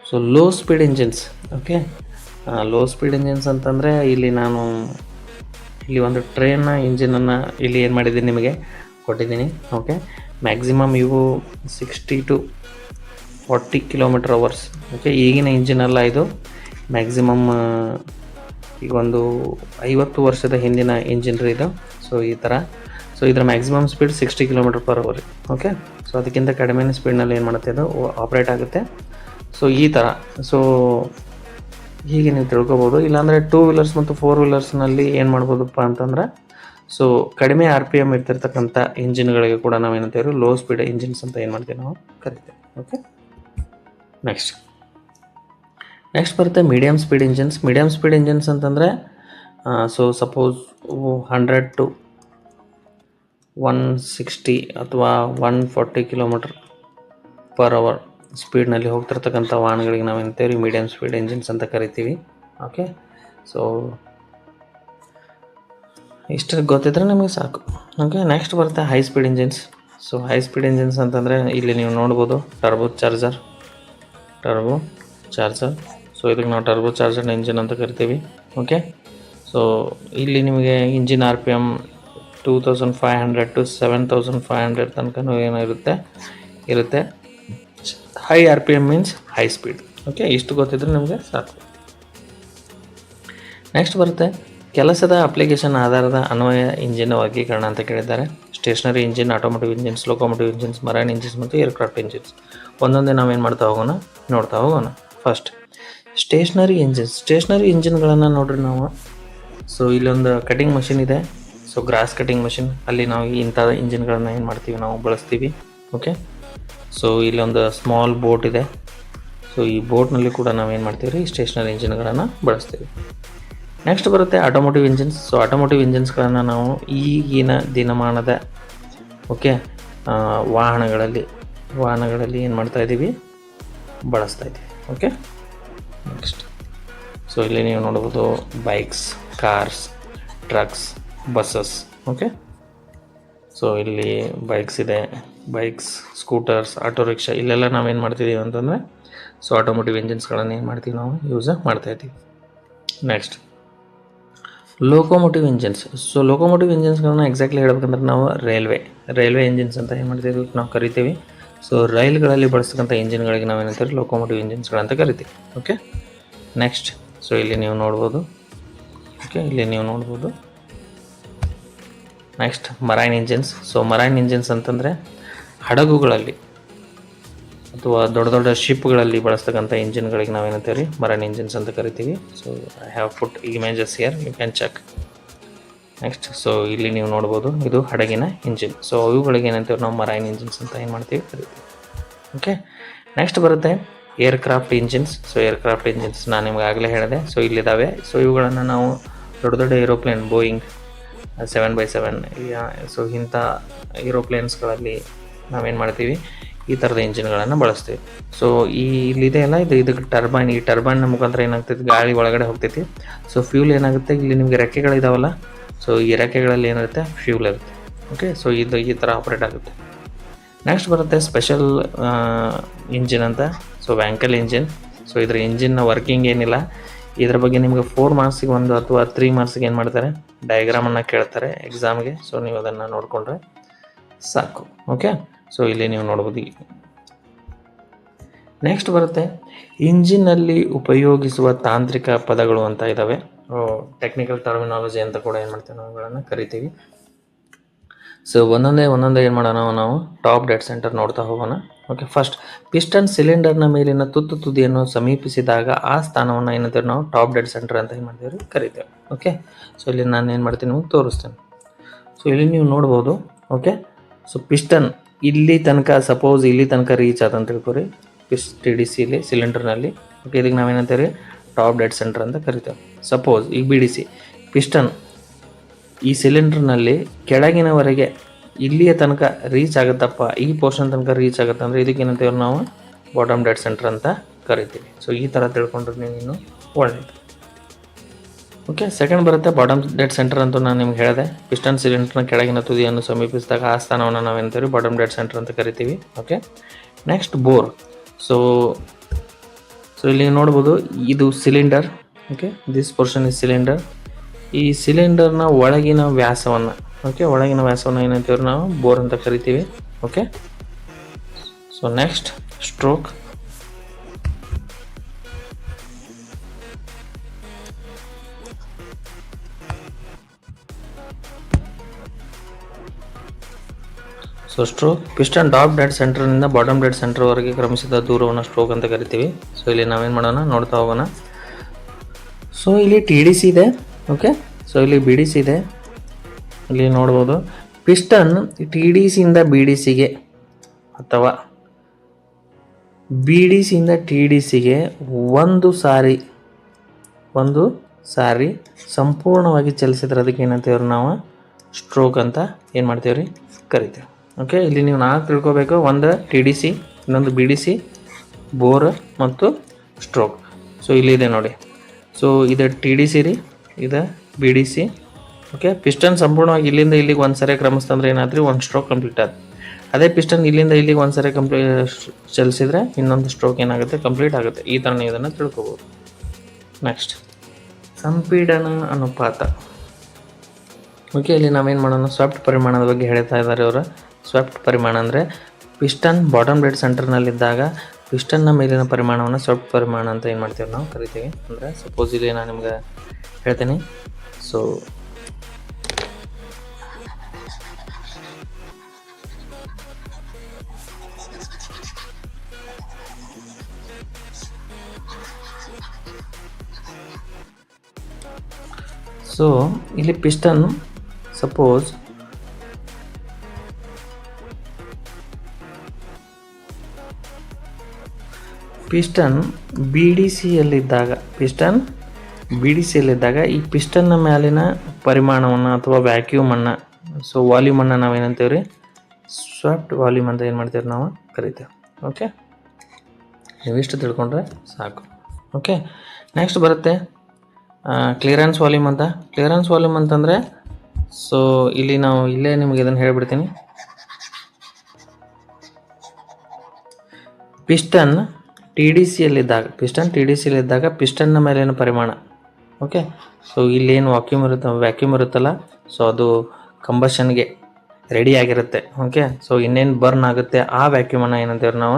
So low speed engines. Okay, low speed engines ಅಂತಂದರೆ ಇಲ್ಲಿ ನಾನು ಒಂದು ಟ್ರೈನ್ ಇಂಜಿನನ್ನು ಇಲ್ಲಿ ಏನು ಮಾಡಿದ್ದೀನಿ, ನಿಮಗೆ ಕೊಟ್ಟಿದ್ದೀನಿ. ಓಕೆ, ಮ್ಯಾಕ್ಸಿಮಮ್ ಇವು 60 to 40 km/h. ಓಕೆ, ಈಗಿನ ಇಂಜಿನಲ್ಲ ಇದು, ಮ್ಯಾಕ್ಸಿಮಮ್ ಈಗ ಒಂದು 50 ವರ್ಷದ ಹಿಂದಿನ ಇಂಜಿನ್ ರೀ ಇದು. ಸೊ ಈ ಥರ. ಸೊ ಇದರ maximum speed 60 km/h. Okay, so ಅದಕ್ಕಿಂತ ಕಡಿಮೆ ಸ್ಪೀಡ್ನಲ್ಲಿ ಏನು ಮಾಡುತ್ತೆ, ಇದು ಆಪ್ರೇಟ್ ಆಗುತ್ತೆ. ಸೊ ಈ ಥರ. ಸೊ ಹೀಗೆ ನೀವು ತಿಳ್ಕೊಬೋದು. ಇಲ್ಲಾಂದರೆ 2 ವೀಲರ್ಸ್ ಮತ್ತು 4 ವೀಲರ್ಸ್ನಲ್ಲಿ ಏನು ಮಾಡ್ಬೋದಪ್ಪ ಅಂತಂದ್ರೆ ಸೊ ಕಡಿಮೆ RPM ಇರ್ತಿರ್ತಕ್ಕಂಥ ಇಂಜಿನ್ಗಳಿಗೆ ಕೂಡ ನಾವು ಏನಂತೇವೆ, ಲೋ ಸ್ಪೀಡ್ ಇಂಜಿನ್ಸ್ ಅಂತ ಏನು ಮಾಡ್ತೀವಿ, ನಾವು ಕರಿತೇವೆ. ಓಕೆ, ನೆಕ್ಸ್ಟ್ ಬರುತ್ತೆ medium speed engines. Medium speed engines ಅಂತಂದರೆ ಸೊ ಸಪೋಸ್ 100 to 160 ಅಥವಾ 140 km/h ಸ್ಪೀಡ್ನಲ್ಲಿ ಹೋಗ್ತಿರ್ತಕ್ಕಂಥ ವಾಹನಗಳಿಗೆ ನಾವು ಏನಂತೇವೆ, ಮೀಡಿಯಮ್ ಸ್ಪೀಡ್ ಇಂಜಿನ್ಸ್ ಅಂತ ಕರಿತೀವಿ. ಓಕೆ, ಸೊ ಇಷ್ಟು ಗೊತ್ತಿದ್ರೆ ನಿಮಗೆ ಸಾಕು. ಓಕೆ, ನೆಕ್ಸ್ಟ್ ಬರುತ್ತೆ high speed engines. So high speed engines ಅಂತಂದರೆ ಇಲ್ಲಿ ನೀವು ನೋಡ್ಬೋದು, ಟರ್ಬೋ ಚಾರ್ಜರ್. ಸೊ ಇದಕ್ಕೆ ನಾವು ಟರ್ಬೋ ಚಾರ್ಜರ್ ಇಂಜಿನ್ ಅಂತ ಕರಿತೀವಿ. ಓಕೆ, ಸೊ ಇಲ್ಲಿ ನಿಮಗೆ ಇಂಜಿನ್ RPM 2500 to 7500 ತನಕ ಇರುತ್ತೆ. High RPM means high speed. Okay, ಇಷ್ಟು ಗೊತ್ತಿದ್ರೆ ನಿಮಗೆ ಸಾಕು. ನೆಕ್ಸ್ಟ್ ಬರುತ್ತೆ ಕೆಲಸದ ಅಪ್ಲಿಕೇಶನ್ ಆಧಾರದ ಅನ್ವಯ ಇಂಜಿನ್ ವರ್ಗೀಕರಣ ಅಂತ ಕೇಳಿದ್ದಾರೆ. Stationary engine, automotive engines, locomotive engines, marine engines ಮತ್ತು ಏರ್ಕ್ರಾಫ್ಟ್ ಇಂಜಿನ್ಸ್. ಒಂದೊಂದೇ ನಾವೇನು ನೋಡ್ತಾ ಹೋಗೋಣ. ಫಸ್ಟ್ ಸ್ಟೇಷನರಿ ಇಂಜಿನ್ಗಳನ್ನು ನೋಡ್ರಿ ನಾವು. ಸೊ ಇಲ್ಲೊಂದು ಕಟಿಂಗ್ ಮಷಿನ್ ಇದೆ. ಸೊ ಗ್ರಾಸ್ ಕಟಿಂಗ್ ಮಷಿನ್, ಅಲ್ಲಿ ನಾವು ಇಂಥ ಇಂಜಿನ್ಗಳನ್ನು ಏನು ಮಾಡ್ತೀವಿ, ನಾವು ಬಳಸ್ತೀವಿ. ಓಕೆ, ಸೊ ಇಲ್ಲೊಂದು ಸ್ಮಾಲ್ ಬೋಟ್ ಇದೆ. ಸೊ ಈ ಬೋಟ್ನಲ್ಲಿ ಕೂಡ ನಾವೇನು ಮಾಡ್ತೀವಿ ರೀ, ಸ್ಟೇಷನರಿ ಇಂಜಿನ್ಗಳನ್ನು ಬಳಸ್ತೀವಿ. ನೆಕ್ಸ್ಟ್ ಬರುತ್ತೆ ಆಟೋಮೋಟಿವ್ ಇಂಜಿನ್ಸ್. ಸೊ ಆಟೋಮೋಟಿವ್ ಇಂಜಿನ್ಸ್ಗಳನ್ನು ನಾವು ಈಗಿನ ದಿನಮಾನದ ಓಕೆ ವಾಹನಗಳಲ್ಲಿ ಏನು ಮಾಡ್ತಾ ಇದ್ದೀವಿ, ಬಳಸ್ತಾ ಇದ್ದೀವಿ. ಓಕೆ, ನೆಕ್ಸ್ಟ್ ಸೊ ಇಲ್ಲಿ ನೀವು ನೋಡ್ಬೋದು bikes, cars, trucks, buses. Okay, so ಇಲ್ಲಿ ಬೈಕ್ಸ್, ಸ್ಕೂಟರ್ಸ್, ಆಟೋ ರಿಕ್ಷಾ, ಇಲ್ಲೆಲ್ಲ ನಾವೇನು ಮಾಡ್ತಿದ್ದೀವಿ ಅಂತಂದರೆ ಸೊ ಆಟೋಮೋಟಿವ್ ಇಂಜಿನ್ಸ್ಗಳನ್ನು ಏನು ಮಾಡ್ತೀವಿ, ನಾವು ಯೂಸ್ ಮಾಡ್ತಾಯಿದ್ದೀವಿ. Next locomotive engines. So locomotive ಇಂಜಿನ್ಸ್ಗಳನ್ನ ಎಕ್ಸಾಕ್ಟ್ಲಿ ಹೇಳ್ಬೇಕಂದ್ರೆ ನಾವು ರೈಲ್ವೆ ಇಂಜಿನ್ಸ್ ಅಂತ ಏನು ಮಾಡ್ತೀವಿ, ನಾವು ಕರಿತೀವಿ. ಸೊ ರೈಲ್ಗಳಲ್ಲಿ ಬಳಸ್ತಕ್ಕಂಥ ಇಂಜಿನ್ಗಳಿಗೆ ನಾವೇನಂತೀವಿ, ಲೋಕೋಮೋಟಿವ್ ಇಂಜಿನ್ಸ್ಗಳಂತ ಕರಿತೀವಿ. ಓಕೆ, ನೆಕ್ಸ್ಟ್ ಸೊ ಇಲ್ಲಿ ನೀವು ನೋಡ್ಬೋದು. ಓಕೆ, ಇಲ್ಲಿ ನೀವು ನೋಡ್ಬೋದು next marine engines. So marine engines ಅಂತಂದರೆ ಹಡಗುಗಳಲ್ಲಿ ಅಥವಾ ದೊಡ್ಡ ದೊಡ್ಡ ಶಿಪ್ಗಳಲ್ಲಿ ಬಳಸ್ತಕ್ಕಂಥ ಇಂಜಿನ್ಗಳಿಗೆ ನಾವೇನಂತೀವಿ ರೀ ಮರೈನ್ ಇಂಜಿನ್ಸ್ ಅಂತ ಕರಿತೀವಿ. So I have put images here, you can check. Next so ಇಲ್ಲಿ ನೀವು ನೋಡ್ಬೋದು ಇದು ಹಡಗಿನ ಇಂಜಿನ್. ಸೊ ಇವುಗಳಿಗೆ ಏನಂತೀವಿ ನಾವು ಮರೈನ್ ಇಂಜಿನ್ಸ್ ಅಂತ ಏನು ಮಾಡ್ತೀವಿ ಕರಿತೀವಿ. ಓಕೆ, ನೆಕ್ಸ್ಟ್ ಬರುತ್ತೆ aircraft engines. So aircraft engines ನಾನು ನಿಮ್ಗೆ ಆಗಲೇ ಹೇಳಿದೆ. ಸೊ ಇಲ್ಲಿದ್ದಾವೆ. ಸೊ ಇವುಗಳನ್ನು ನಾವು ದೊಡ್ಡ ದೊಡ್ಡ ಏರೋಪ್ಲೇನ್, ಬೋಯಿಂಗ್ 7x7, ಸೊ ಇಂಥ ಏರೋಪ್ಲೇನ್ಸ್ಗಳಲ್ಲಿ ನಾವೇನು ಮಾಡ್ತೀವಿ ಈ ಥರದ ಇಂಜಿನ್ಗಳನ್ನು ಬಳಸ್ತೀವಿ. ಸೊ ಇಲ್ಲಿದೆ ಅಲ್ಲ, ಇದಕ್ಕೆ ಟರ್ಬೈನ್. ಈ ಟರ್ಬೈನ್ನ ಮುಖಾಂತರ ಏನಾಗ್ತೈತಿ, ಗಾಳಿ ಒಳಗಡೆ ಹೋಗ್ತೈತಿ. ಸೊ ಫ್ಯೂಲ್ ಏನಾಗುತ್ತೆ, ಇಲ್ಲಿ ನಿಮಗೆ ರೆಕ್ಕೆಗಳಿದಾವಲ್ಲ, ಸೊ ಈ ರೆಕ್ಕೆಗಳಲ್ಲಿ ಏನಿರುತ್ತೆ ಫ್ಯೂಲ್ ಇರುತ್ತೆ. ಓಕೆ, ಸೊ ಇದು ಈ ಥರ ಆಪ್ರೇಟ್ ಆಗುತ್ತೆ. ನೆಕ್ಸ್ಟ್ ಬರುತ್ತೆ ಸ್ಪೆಷಲ್ ಇಂಜಿನ್ ಅಂತ. So Wankel engine. ಸೊ ಇದರ ಇಂಜಿನ್ನ ವರ್ಕಿಂಗ್ ಏನಿಲ್ಲ, ಇದ್ರ ಬಗ್ಗೆ ನಿಮಗೆ 4 ಮಾರ್ಕ್ಸಿಗೆ ಒಂದು ಅಥವಾ 3 ಮಾರ್ಕ್ಸಿಗೆ ಏನು ಮಾಡ್ತಾರೆ ಡಯಾಗ್ರಾಮನ್ನು ಕೇಳ್ತಾರೆ ಎಕ್ಸಾಮ್ಗೆ. ಸೊ ನೀವು ಅದನ್ನು ನೋಡಿಕೊಂಡ್ರೆ ಸಾಕು. ಓಕೆ, ಸೊ ಇಲ್ಲಿ ನೀವು ನೋಡ್ಬೋದು. ನೆಕ್ಸ್ಟ್ ಬರುತ್ತೆ ಇಂಜಿನ್ನಲ್ಲಿ ಉಪಯೋಗಿಸುವ ತಾಂತ್ರಿಕ ಪದಗಳು ಅಂತ ಇದ್ದಾವೆ. ಟೆಕ್ನಿಕಲ್ ಟರ್ಮಿನಾಲಜಿ ಅಂತ ಕೂಡ ಏನು ಮಾಡ್ತೀವಿ ನಾವುಗಳನ್ನು ಕರಿತೀವಿ. ಸೊ ಒಂದೊಂದೇ ಏನು ಮಾಡೋಣ, ನಾವು ಟಾಪ್ ಡೆಡ್ ಸೆಂಟರ್ ನೋಡ್ತಾ ಹೋಗೋಣ. ಓಕೆ, ಫಸ್ಟ್ ಪಿಸ್ಟನ್ ಸಿಲಿಂಡರ್ನ ಮೇಲಿನ ತುದಿಯನ್ನು ಸಮೀಪಿಸಿದಾಗ ಆ ಸ್ಥಾನವನ್ನು ಏನಂತೀವಿ ನಾವು ಟಾಪ್ ಡೆಡ್ ಸೆಂಟರ್ ಅಂತ ಏನು ಮಾಡ್ತೀವಿ ಕರಿತೇವೆ. ಓಕೆ, ಸೊ ಇಲ್ಲಿ ನಾನು ಏನು ಮಾಡ್ತೀನಿ ನಿಮಗೆ ತೋರಿಸ್ತೇನೆ. ಸೊ ಇಲ್ಲಿ ನೀವು ನೋಡ್ಬೋದು. ಓಕೆ, ಸೊ ಪಿಸ್ಟನ್ ಇಲ್ಲಿ ತನಕ, ಸಪೋಸ್ ಇಲ್ಲಿ ತನಕ ರೀಚ್ ಆದಂತ ತಿಳ್ಕೊರಿ TDC ಇಲ್ಲಿ ಸಿಲಿಂಡರ್ನಲ್ಲಿ. ಓಕೆ, ಇದಕ್ಕೆ ನಾವೇನಂತೀವಿ ಟಾಪ್ ಡೆಡ್ ಸೆಂಟರ್ ಅಂತ ಕರಿತೇವೆ. ಸಪೋಸ್ ಈಗ BDC ಪಿಸ್ಟನ್ ಈ ಸಿಲಿಂಡರ್ನಲ್ಲಿ ಕೆಳಗಿನವರೆಗೆ ಇಲ್ಲಿಯ ತನಕ ರೀಚ್ ಆಗುತ್ತಪ್ಪ, ಈ ಪೋರ್ಷನ್ ತನಕ ರೀಚ್ ಆಗುತ್ತೆ ಅಂದರೆ ಇದಕ್ಕೆ ಏನಂತೀವಿ ನಾವು ಬಾಟಮ್ ಡೆಡ್ ಸೆಂಟರ್ ಅಂತ ಕರಿತೀವಿ. ಸೊ ಈ ಥರ ತಿಳ್ಕೊಂಡ್ರೆ ನೀವು ಇನ್ನೂ ಒಳ್ಳೆಯದು. ಓಕೆ, ಸೆಕೆಂಡ್ ಬರುತ್ತೆ ಬಾಟಮ್ ಡೆಡ್ ಸೆಂಟರ್ ಅಂತ ನಾನು ನಿಮ್ಗೆ ಹೇಳಿದೆ. ಪಿಸ್ಟನ್ ಸಿಲಿಂಡರ್ನ ಕೆಳಗಿನ ತುದಿಯನ್ನು ಸಮೀಪಿಸಿದಾಗ ಆ ಸ್ಥಾನವನ್ನು ನಾವೇನಂತೀವಿ ಬಾಟಮ್ ಡೆಡ್ ಸೆಂಟರ್ ಅಂತ ಕರಿತೀವಿ. Okay, next bore. ಸೊ ಇಲ್ಲಿ ನೋಡ್ಬೋದು ಇದು cylinder. Okay, this portion is cylinder. ಈ ಸಿಲಿಂಡರ್ನ ಒಳಗಿನ ವ್ಯಾಸವನ್ನು, ಓಕೆ, ಒಳಗಿನ ವ್ಯಾಸವನ್ನು ಏನಂತೀವಿ ನಾವು ಬೋರ್ ಅಂತ ಕರಿತೀವಿ. Okay, so next stroke. So stroke piston top dead ಸೆಂಟರ್ನಿಂದ ಬಾಟಮ್ ಡೆಡ್ ಸೆಂಟರ್ವರೆಗೆ ಕ್ರಮಿಸಿದ ದೂರವನ್ನು ಸ್ಟ್ರೋಕ್ ಅಂತ ಕರಿತೀವಿ. ಸೊ ಇಲ್ಲಿ ನಾವೇನು ಮಾಡೋಣ ನೋಡ್ತಾ ಹೋಗೋಣ. ಸೊ ಇಲ್ಲಿ TDC ಇದೆ. ಓಕೆ, ಸೊ ಇಲ್ಲಿ BDC ಇದೆ. ಇಲ್ಲಿ ನೋಡ್ಬೋದು ಪಿಸ್ಟನ್ TDCಯಿಂದ BDCಗೆ ಅಥವಾ BDCಯಿಂದ TDCಗೆ ಒಂದು ಸಾರಿ ಸಂಪೂರ್ಣವಾಗಿ ಚಲಿಸಿದ್ರೆ ಅದಕ್ಕೆ ಏನಂತೀವ್ರಿ ನಾವು ಸ್ಟ್ರೋಕ್ ಅಂತ ಏನು ಮಾಡ್ತೀವ್ರಿ ಕರಿತೀವಿ. ಓಕೆ, ಇಲ್ಲಿ ನೀವು 4 ತಿಳ್ಕೊಬೇಕು. ಒಂದು TDC, ಇನ್ನೊಂದು BDC, ಬೋರ್ ಮತ್ತು ಸ್ಟ್ರೋಕ್. ಸೊ ಇಲ್ಲಿದೆ ನೋಡಿ. ಸೊ ಇದು TDC ರೀ, ಇದು BDC. ಓಕೆ, ಪಿಸ್ಟನ್ ಸಂಪೂರ್ಣವಾಗಿ ಇಲ್ಲಿಂದ ಇಲ್ಲಿಗೆ ಒಂದು ಸರಿ ಕ್ರಮಿಸ್ತಂದ್ರೆ ಏನಾದ್ರಿ ಒಂದು ಸ್ಟ್ರೋಕ್ ಕಂಪ್ಲೀಟ್ ಆಗುತ್ತೆ. ಅದೇ ಪಿಸ್ಟನ್ ಇಲ್ಲಿಂದ ಇಲ್ಲಿಗೆ ಒಂದು ಸರಿ ಚಲಿಸಿದ್ರೆ ಇನ್ನೊಂದು ಸ್ಟ್ರೋಕ್ ಏನಾಗುತ್ತೆ ಕಂಪ್ಲೀಟ್ ಆಗುತ್ತೆ. ಈ ಥರ ನೀವು ಇದನ್ನು ತಿಳ್ಕೊಬೋದು. ನೆಕ್ಸ್ಟ್ ಸಂಪೀಡನ ಅನುಪಾತ. ಓಕೆ, ಇಲ್ಲಿ ನಾವೇನು ಮಾಡೋಣ ಸ್ವೆಪ್ಟ್ ಪರಿಮಾಣದ ಬಗ್ಗೆ ಹೇಳ್ತಾ ಇದ್ದಾರೆ ಅವರು. ಸ್ವೆಪ್ಟ್ ಪರಿಮಾಣ ಅಂದರೆ ಪಿಸ್ಟನ್ ಬಾಟಮ್ ಡೆಡ್ ಸೆಂಟರ್ನಲ್ಲಿದ್ದಾಗ ಪಿಸ್ಟನ್ನ ಮೇಲಿನ ಪರಿಮಾಣವನ್ನು ಸ್ವೆಪ್ಟ್ ಪರಿಮಾಣ ಅಂತ ಏನು ಮಾಡ್ತೀವಿ ನಾವು ಕರಿತೀವಿ. ಅಂದರೆ ಸಪೋಸ್ ಇಲ್ಲಿ ನಾನು ನಿಮ್ಗೆ ಹೇಳ್ತೀನಿ. ಸೊ ಇಲ್ಲಿ ಪಿಸ್ಟನ್ ಸಪೋಸ್ ಪಿಸ್ಟನ್ BDCಯಲ್ಲಿದ್ದಾಗ ಈ ಪಿಸ್ಟನ್ನ ಮೇಲಿನ ಪರಿಮಾಣವನ್ನು ಅಥವಾ ವ್ಯಾಕ್ಯೂಮನ್ನು, ಸೊ ವಾಲ್ಯೂಮನ್ನು ನಾವೇನಂತೀವಿ ರೀ ಸ್ವೆಪ್ಟ್ ವಾಲ್ಯೂಮ್ ಅಂತ ಏನು ಮಾಡ್ತೀವಿ ನಾವು ಕರಿತೇವೆ. ಓಕೆ, ನೀವಿಷ್ಟು ತಿಳ್ಕೊಂಡ್ರೆ ಸಾಕು. ಓಕೆ, ನೆಕ್ಸ್ಟ್ ಬರುತ್ತೆ ಕ್ಲಿಯರೆನ್ಸ್ ವಾಲ್ಯೂಮ್ ಅಂತ. ಕ್ಲಿಯರೆನ್ಸ್ ವಾಲ್ಯೂಮ್ ಅಂತಂದರೆ ಸೊ ಇಲ್ಲಿ ನಾವು ಇಲ್ಲೇ ನಿಮಗೆ ಇದನ್ನು ಹೇಳಿಬಿಡ್ತೀನಿ. ಪಿಸ್ಟನ್ TDCಯಲ್ಲಿದ್ದಾಗ ಪಿಸ್ಟನ್ನ ಮೇಲಿನ ಪರಿಮಾಣ. ಓಕೆ, ಸೊ ಇಲ್ಲೇನು ವ್ಯಾಕ್ಯೂಮ್ ಇರುತ್ತಲ್ಲ, ಸೊ ಅದು ಕಂಬಷನ್ಗೆ ರೆಡಿ ಆಗಿರುತ್ತೆ. ಓಕೆ, ಸೊ ಇನ್ನೇನು ಬರ್ನ್ ಆಗುತ್ತೆ ಆ ವ್ಯಾಕ್ಯೂಮನ್ನು ಏನಂತೀವಿ ನಾವು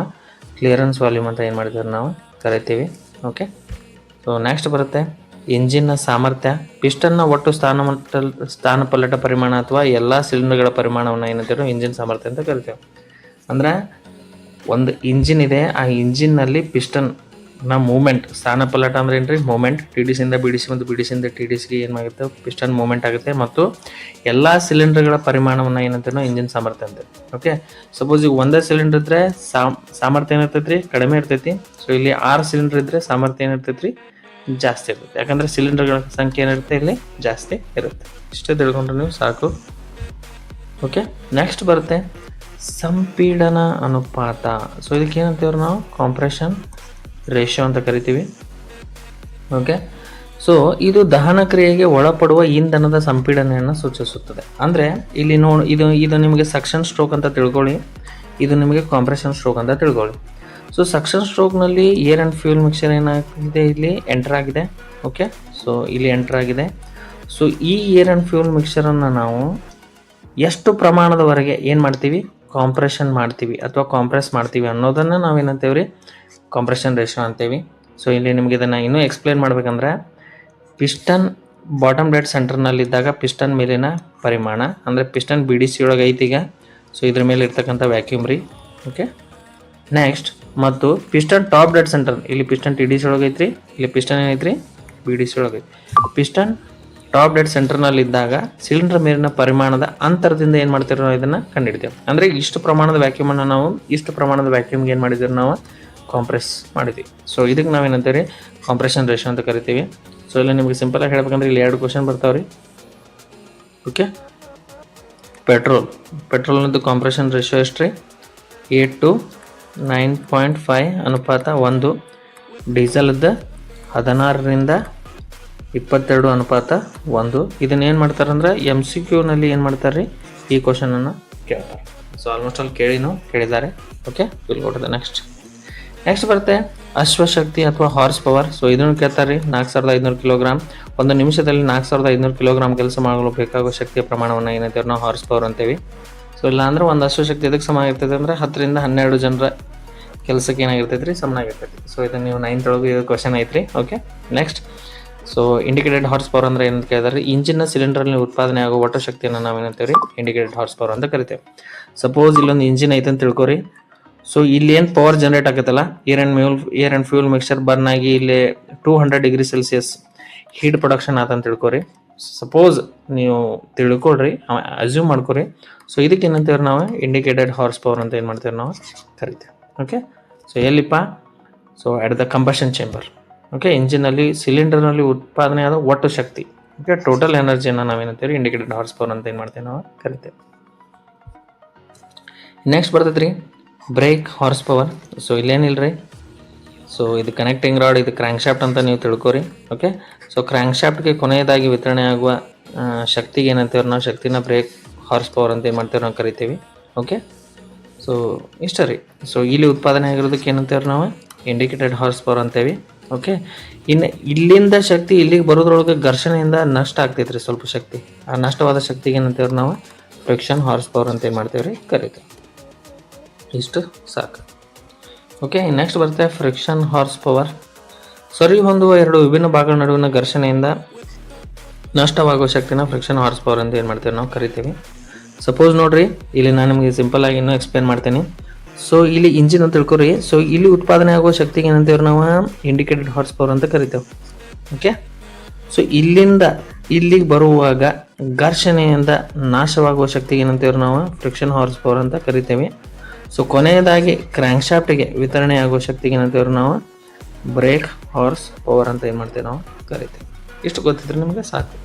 ಕ್ಲಿಯರೆನ್ಸ್ ವಾಲ್ಯೂಮ್ ಅಂತ ಏನು ಮಾಡ್ತೀವಿ ನಾವು ಕರಿತೀವಿ. ಓಕೆ, ಸೊ ನೆಕ್ಸ್ಟ್ ಬರುತ್ತೆ ಇಂಜಿನ್ನ ಸಾಮರ್ಥ್ಯ, ಪಿಸ್ಟನ್ನ ಒಟ್ಟು ಸ್ಥಾನಪಲ್ಲಟ ಪರಿಮಾಣ ಅಥವಾ ಎಲ್ಲ ಸಿಲಿಂಡರ್ಗಳ ಪರಿಮಾಣವನ್ನು ಏನಂತೀವಿ ಇಂಜಿನ್ ಸಾಮರ್ಥ್ಯ ಅಂತ ಕರಿತೇವೆ. ಅಂದ್ರೆ ಒಂದು ಇಂಜಿನ್ ಇದೆ, ಆ ಇಂಜಿನ್ನಲ್ಲಿ ಪಿಸ್ಟನ್ನ ಮೂಮೆಂಟ್, ಸ್ಥಾನಪಲ್ಲಟ ಅಂದ್ರೆ ಏನ್ರಿ ಮೂಮೆಂಟ್, ಟಿ ಡಿ ಸಿಯಿಂದ ಬಿ ಡಿ ಸಿ ಮತ್ತು ಬಿ ಡಿ ಸಿಯಿಂದ ಟಿ ಡಿ ಸಿಗೆ ಏನಾಗುತ್ತೆ ಪಿಸ್ಟನ್ ಮೂಮೆಂಟ್ ಆಗುತ್ತೆ, ಮತ್ತು ಎಲ್ಲ ಸಿಲಿಂಡರ್ಗಳ ಪರಿಮಾಣವನ್ನು ಏನಂತೀವಿ ನಾವು ಇಂಜಿನ್ ಸಾಮರ್ಥ್ಯ ಅಂತ. ಓಕೆ, ಸಪೋಸ್ ಈಗ ಒಂದೇ ಸಿಲಿಂಡರ್ ಇದ್ರೆ ಸಾಮರ್ಥ್ಯ ಏನಿರ್ತೈತಿ ಕಡಿಮೆ ಇರ್ತೈತಿ. ಸೊ ಇಲ್ಲಿ 6 ಸಿಲಿಂಡರ್ ಇದ್ರೆ ಸಾಮರ್ಥ್ಯ ಏನಿರ್ತೈತಿ ಜಾಸ್ತಿ ಇರುತ್ತೆ, ಯಾಕಂದ್ರೆ ಸಿಲಿಂಡರ್ಗಳ ಸಂಖ್ಯೆ ಏನಿರುತ್ತೆ ಇಲ್ಲಿ ಜಾಸ್ತಿ ಇರುತ್ತೆ. ಇಷ್ಟೇ ತಿಳ್ಕೊಂಡ್ರೆ ನೀವು ಸಾಕು. ಓಕೆ, ನೆಕ್ಸ್ಟ್ ಬರುತ್ತೆ ಸಂಪೀಡನ ಅನುಪಾತ. ಸೊ ಇದಕ್ಕೆ ಏನಂತೀವ್ರಿ ನಾವು ಕಾಂಪ್ರೆಷನ್ ರೇಷಿಯೋ ಅಂತ ಕರಿತೀವಿ. ಓಕೆ, ಸೊ ಇದು ದಹನ ಕ್ರಿಯೆಗೆ ಒಳಪಡುವ ಇಂಧನದ ಸಂಪೀಡನೆಯನ್ನು ಸೂಚಿಸುತ್ತದೆ. ಅಂದರೆ ಇಲ್ಲಿ ಇದು ನಿಮಗೆ ಸಕ್ಷನ್ ಸ್ಟ್ರೋಕ್ ಅಂತ ತಿಳ್ಕೊಳ್ಳಿ, ಇದು ನಿಮಗೆ ಕಾಂಪ್ರೆಷನ್ ಸ್ಟ್ರೋಕ್ ಅಂತ ತಿಳ್ಕೊಳ್ಳಿ. ಸೊ ಸಕ್ಷನ್ ಸ್ಟ್ರೋಕ್ನಲ್ಲಿ ಏರ್ ಆ್ಯಂಡ್ ಫ್ಯೂಲ್ ಮಿಕ್ಸರ್ ಏನಾಗಿದೆ ಇಲ್ಲಿ ಎಂಟರ್ ಆಗಿದೆ. ಓಕೆ, ಸೊ ಇಲ್ಲಿ ಎಂಟರ್ ಆಗಿದೆ. ಸೊ ಈ ಏರ್ ಆ್ಯಂಡ್ ಫ್ಯೂಲ್ ಮಿಕ್ಸರನ್ನು ನಾವು ಎಷ್ಟು ಪ್ರಮಾಣದವರೆಗೆ ಏನು ಮಾಡ್ತೀವಿ ಕಾಂಪ್ರೆಷನ್ ಮಾಡ್ತೀವಿ ಅಥವಾ ಕಾಂಪ್ರೆಸ್ ಮಾಡ್ತೀವಿ ಅನ್ನೋದನ್ನು ನಾವೇನಂತೇವೆ ರೀ ಕಾಂಪ್ರೆಷನ್ ರೇಷಿಯೋ ಅಂತೀವಿ. ಸೊ ಇಲ್ಲಿ ನಿಮಗೆ ಇದನ್ನು ಇನ್ನೂ ಎಕ್ಸ್ಪ್ಲೇನ್ ಮಾಡ್ಬೇಕಂದ್ರೆ ಪಿಸ್ಟನ್ ಬಾಟಮ್ ಡೆಡ್ ಸೆಂಟರ್ನಲ್ಲಿದ್ದಾಗ ಪಿಸ್ಟನ್ ಮೇಲಿನ ಪರಿಮಾಣ ಅಂದರೆ ಪಿಸ್ಟನ್ ಬಿ ಡಿ ಸಿ ಒಳಗೆ ಐತೀಗ. ಸೊ ಇದ್ರ ಮೇಲೆ ಇರ್ತಕ್ಕಂಥ ವ್ಯಾಕ್ಯೂಮ್ ರೀ. ಓಕೆ, ನೆಕ್ಸ್ಟ್ ಮತ್ತು ಪಿಸ್ಟನ್ ಟಾಪ್ ಡೆಡ್ ಸೆಂಟರ್, ಇಲ್ಲಿ ಪಿಸ್ಟನ್ ಟಿ ಡಿ ಸಿ ಒಳಗೆ ಐತ್ರಿ, ಇಲ್ಲಿ ಪಿಸ್ಟನ್ ಏನೈತ್ರಿ ಬಿ ಡಿ ಸಿ ಒಳಗೆ ಐತಿ. ಪಿಸ್ಟನ್ ಟಾಪ್ ಡೆಡ್ ಸೆಂಟರ್ನಲ್ಲಿದ್ದಾಗ ಸಿಲಿಂಡರ್ ಮೇಲಿನ ಪರಿಮಾಣದ ಅಂತರದಿಂದ ಏನು ಮಾಡ್ತೀವಿ ನಾವು ಇದನ್ನು ಕಂಡುಹಿಡ್ತೇವೆ. ಅಂದರೆ ಇಷ್ಟು ಪ್ರಮಾಣದ ವ್ಯಾಕ್ಯೂಮನ್ನು ನಾವು ಇಷ್ಟು ಪ್ರಮಾಣದ ವ್ಯಾಕ್ಯೂಮ್ಗೆ ಏನು ಮಾಡಿದ್ದೀವಿ ನಾವು ಕಾಂಪ್ರೆಸ್ ಮಾಡಿದ್ವಿ. ಸೊ ಇದಕ್ಕೆ ನಾವೇನಂತೀವಿ ಕಾಂಪ್ರೆಷನ್ ರೇಷಿಯೋ ಅಂತ ಕರಿತೀವಿ. ಸೊ ಇಲ್ಲಿ ನಿಮಗೆ ಸಿಂಪಲಾಗಿ ಹೇಳ್ಬೇಕಂದ್ರೆ ಇಲ್ಲಿ 2 ಕ್ವಶನ್ ಬರ್ತಾವೆ ರೀ. ಓಕೆ, ಪೆಟ್ರೋಲ್ನದ್ದು ಕಾಂಪ್ರೆಷನ್ ರೇಷಿಯೋ ಎಷ್ಟು ರೀ 8 to 9.5 ಅನುಪಾತ 1. ಡೀಸೆಲ್ದ 16 to 22 ಅನುಪಾತ 1. ಇದನ್ನ ಏನು ಮಾಡ್ತಾರಂದ್ರೆ MCQನಲ್ಲಿ ಏನು ಮಾಡ್ತಾರೆ ರೀ ಈ ಕ್ವಶನನ್ನು ಕೇಳ್ತಾರೆ. ಸೊ ಆಲ್ಮೋಸ್ಟ್ ಅಲ್ಲಿ ಕೇಳಿದ್ದಾರೆ. Okay, will go to the next ಬರುತ್ತೆ ಅಶ್ವಶಕ್ತಿ ಅಥವಾ ಹಾರ್ಸ್ ಪವರ್. ಸೊ ಇದನ್ನು ಕೇಳ್ತಾರೆ 4500 ಕಿಲೋಗ್ರಾಮ್. ಒಂದು ನಿಮಿಷದಲ್ಲಿ 4500 ಕಿಲೋಗ್ರಾಮ್ ಕೆಲಸ ಮಾಡಲು ಬೇಕಾಗುವ ಶಕ್ತಿಯ ಪ್ರಮಾಣವನ್ನು ಏನಂತೀವಿ ನಾವು ಹಾರ್ಸ್ ಪವರ್ ಅಂತೀವಿ. ಸೊ ಇಲ್ಲ ಅಂದ್ರೆ ಒಂದು ಅಶ್ವಶಕ್ತಿ ಎದಕ್ಕೆ ಸಮ ಆಗಿರ್ತದೆ ಅಂದರೆ 10 ರಿಂದ 12 ಜನರ ಕೆಲಸಕ್ಕೆ ಏನಾಗಿರ್ತೈತೆ ರೀ ಸಮನಾಗಿರ್ತೈತಿ. ಸೊ ಇದನ್ನು ನೀವು 9th ಒಳಗೆ ಇದು ಕ್ವಶನ್ ಐತ್ರಿ. Okay, next so indicated horse power ಅಂದ್ರೆ ಏನಂತ ಕೇಳಿದ್ರೆ ಇಂಜಿನ್ನ ಸಿಲಿಂಡರ್ನಲ್ಲಿ ಉತ್ಪಾದನೆ ಆಗೋ ಒಟ್ಟು ಶಕ್ತಿಯನ್ನು ನಾವೇನಂತೀವಿ ರೀ ಇಂಡಿಕೇಟೆಡ್ ಹಾರ್ಸ್ ಪವರ್ ಅಂತ ಕರಿತೇವೆ. ಸಪೋಸ್ ಇಲ್ಲೊಂದು ಇಂಜಿನ್ ಐತೆ ಅಂತ ತಿಳ್ಕೊರಿ. ಸೊ ಇಲ್ಲಿ ಏನು ಪವರ್ ಜನರೇಟ್ ಆಗುತ್ತಲ್ಲ air and fuel mixer burn ಆಗಿ ಇಲ್ಲಿ 200 ಡಿಗ್ರಿ ಸೆಲ್ಸಿಯಸ್ ಹೀಟ್ ಪ್ರೊಡಕ್ಷನ್ ಆತಂತ ತಿಳ್ಕೊರಿ. ಸಪೋಸ್ ನೀವು ತಿಳ್ಕೊಳ್ರಿ, ಅಸ್ಯೂಮ್ ಮಾಡ್ಕೊರಿ. ಸೊ ಇದಕ್ಕೆ ಏನಂತೀವಿ ನಾವು ಇಂಡಿಕೇಟೆಡ್ ಹಾರ್ಸ್ ಪವರ್ ಅಂತ ಏನು ಮಾಡ್ತೀವಿ ನಾವು ಕರಿತೇವೆ. ಓಕೆ, ಸೊ ಎಲ್ಲಿಪ್ಪ so at the combustion chamber. Okay, ಇಂಜಿನಲ್ಲಿ ಸಿಲಿಂಡರ್ನಲ್ಲಿ ಉತ್ಪಾದನೆ ಆದ ಒಟ್ಟು ಶಕ್ತಿ. ಓಕೆ, ಟೋಟಲ್ ಎನರ್ಜಿಯನ್ನು ನಾವೇನಂತೀವಿ ಇಂಡಿಕೇಟೆಡ್ ಹಾರ್ಸ್ ಪವರ್ ಅಂತ ಏನು ಮಾಡ್ತೀವಿ ನಾವು ಕರಿತೇವೆ. ನೆಕ್ಸ್ಟ್ ಬರ್ತೈತೆ ರೀ ಬ್ರೇಕ್ ಹಾರ್ಸ್ ಪವರ್. ಸೊ ಇಲ್ಲೇನಿಲ್ಲ ರೀ, ಸೊ ಇದು ಕನೆಕ್ಟಿಂಗ್ ರಾಡ್, ಇದು ಕ್ರ್ಯಾಂಕ್ ಶಾಫ್ಟ್ ಅಂತ ನೀವು ತಿಳ್ಕೊರಿ. ಓಕೆ, ಸೊ ಕ್ರ್ಯಾಂಕ್ ಶಾಫ್ಟ್ಗೆ ಕೊನೆಯದಾಗಿ ವಿತರಣೆ ಆಗುವ ಶಕ್ತಿಗೆ ಏನಂತೀವಿ ನಾವು ಶಕ್ತಿನ ಬ್ರೇಕ್ ಹಾರ್ಸ್ ಪವರ್ ಅಂತ ಏನು ಮಾಡ್ತೀವಿ ನಾವು ಕರಿತೀವಿ. ಓಕೆ, ಸೊ ಇಷ್ಟ ರೀ. ಸೊ ಇಲ್ಲಿ ಉತ್ಪಾದನೆ ಆಗಿರೋದಕ್ಕೆ ಏನಂತೀವಿ ನಾವು ಇಂಡಿಕೇಟೆಡ್ ಹಾರ್ಸ್ ಪವರ್ ಅಂತೇವಿ. ಓಕೆ, ಇನ್ನು ಇಲ್ಲಿಂದ ಶಕ್ತಿ ಇಲ್ಲಿಗೆ ಬರೋದ್ರೊಳಗೆ ಘರ್ಷಣೆಯಿಂದ ನಷ್ಟ ಆಗ್ತೈತೆ ರೀ ಸ್ವಲ್ಪ ಶಕ್ತಿ. ಆ ನಷ್ಟವಾದ ಶಕ್ತಿಗೆ ಏನಂತೀವಿ ನಾವು ಫ್ರಿಕ್ಷನ್ ಹಾರ್ಸ್ ಪವರ್ ಅಂತ ಏನು ಮಾಡ್ತೀವಿ ರೀ ಕರಿತೀವಿ. ಇಷ್ಟು ಸಾಕು. ಓಕೆ, ನೆಕ್ಸ್ಟ್ ಬರುತ್ತೆ ಫ್ರಿಕ್ಷನ್ ಹಾರ್ಸ್ ಪವರ್. ಸರಿ ಹೊಂದುವ 2 ವಿಭಿನ್ನ ಭಾಗಗಳ ನಡುವಿನ ಘರ್ಷಣೆಯಿಂದ ನಷ್ಟವಾಗುವ ಶಕ್ತಿನ ಫ್ರಿಕ್ಷನ್ ಹಾರ್ಸ್ ಪವರ್ ಅಂತ ಏನು ಮಾಡ್ತೀವಿ ನಾವು ಕರಿತೀವಿ. ಸಪೋಸ್ ನೋಡ್ರಿ, ಇಲ್ಲಿ ನಾನು ನಿಮಗೆ ಸಿಂಪಲ್ ಆಗಿ ಇನ್ನೂ ಎಕ್ಸ್ಪ್ಲೇನ್ ಮಾಡ್ತೀನಿ. ಸೊ ಇಲ್ಲಿ ಇಂಜಿನ್ ಅಂತ ತಿಳ್ಕೊರಿ. ಸೊ ಇಲ್ಲಿ ಉತ್ಪಾದನೆ ಆಗುವ ಶಕ್ತಿಗೆ ಏನಂತೀವಿ ನಾವು ಇಂಡಿಕೇಟೆಡ್ ಹಾರ್ಸ್ ಪವರ್ ಅಂತ ಕರಿತೇವೆ. ಓಕೆ, ಸೊ ಇಲ್ಲಿಂದ ಇಲ್ಲಿಗೆ ಬರುವಾಗ ಘರ್ಷಣೆಯಿಂದ ನಾಶವಾಗುವ ಶಕ್ತಿಗೆ ಏನಂತೀವಿ ನಾವು ಫ್ರಿಕ್ಷನ್ ಹಾರ್ಸ್ ಪವರ್ ಅಂತ ಕರಿತೇವೆ. ಸೊ ಕೊನೆಯದಾಗಿ ಕ್ರ್ಯಾಂಕ್ ಶಾಫ್ಟ್ಗೆ ವಿತರಣೆ ಆಗುವ ಶಕ್ತಿಗೆ ಏನಂತೀವಿ ನಾವು ಬ್ರೇಕ್ ಹಾರ್ಸ್ ಪವರ್ ಅಂತ ಏನು ಮಾಡ್ತೀವಿ ನಾವು ಕರಿತೀವಿ. ಇಷ್ಟು ಗೊತ್ತಿದ್ರೆ ನಿಮಗೆ ಸಾಕು.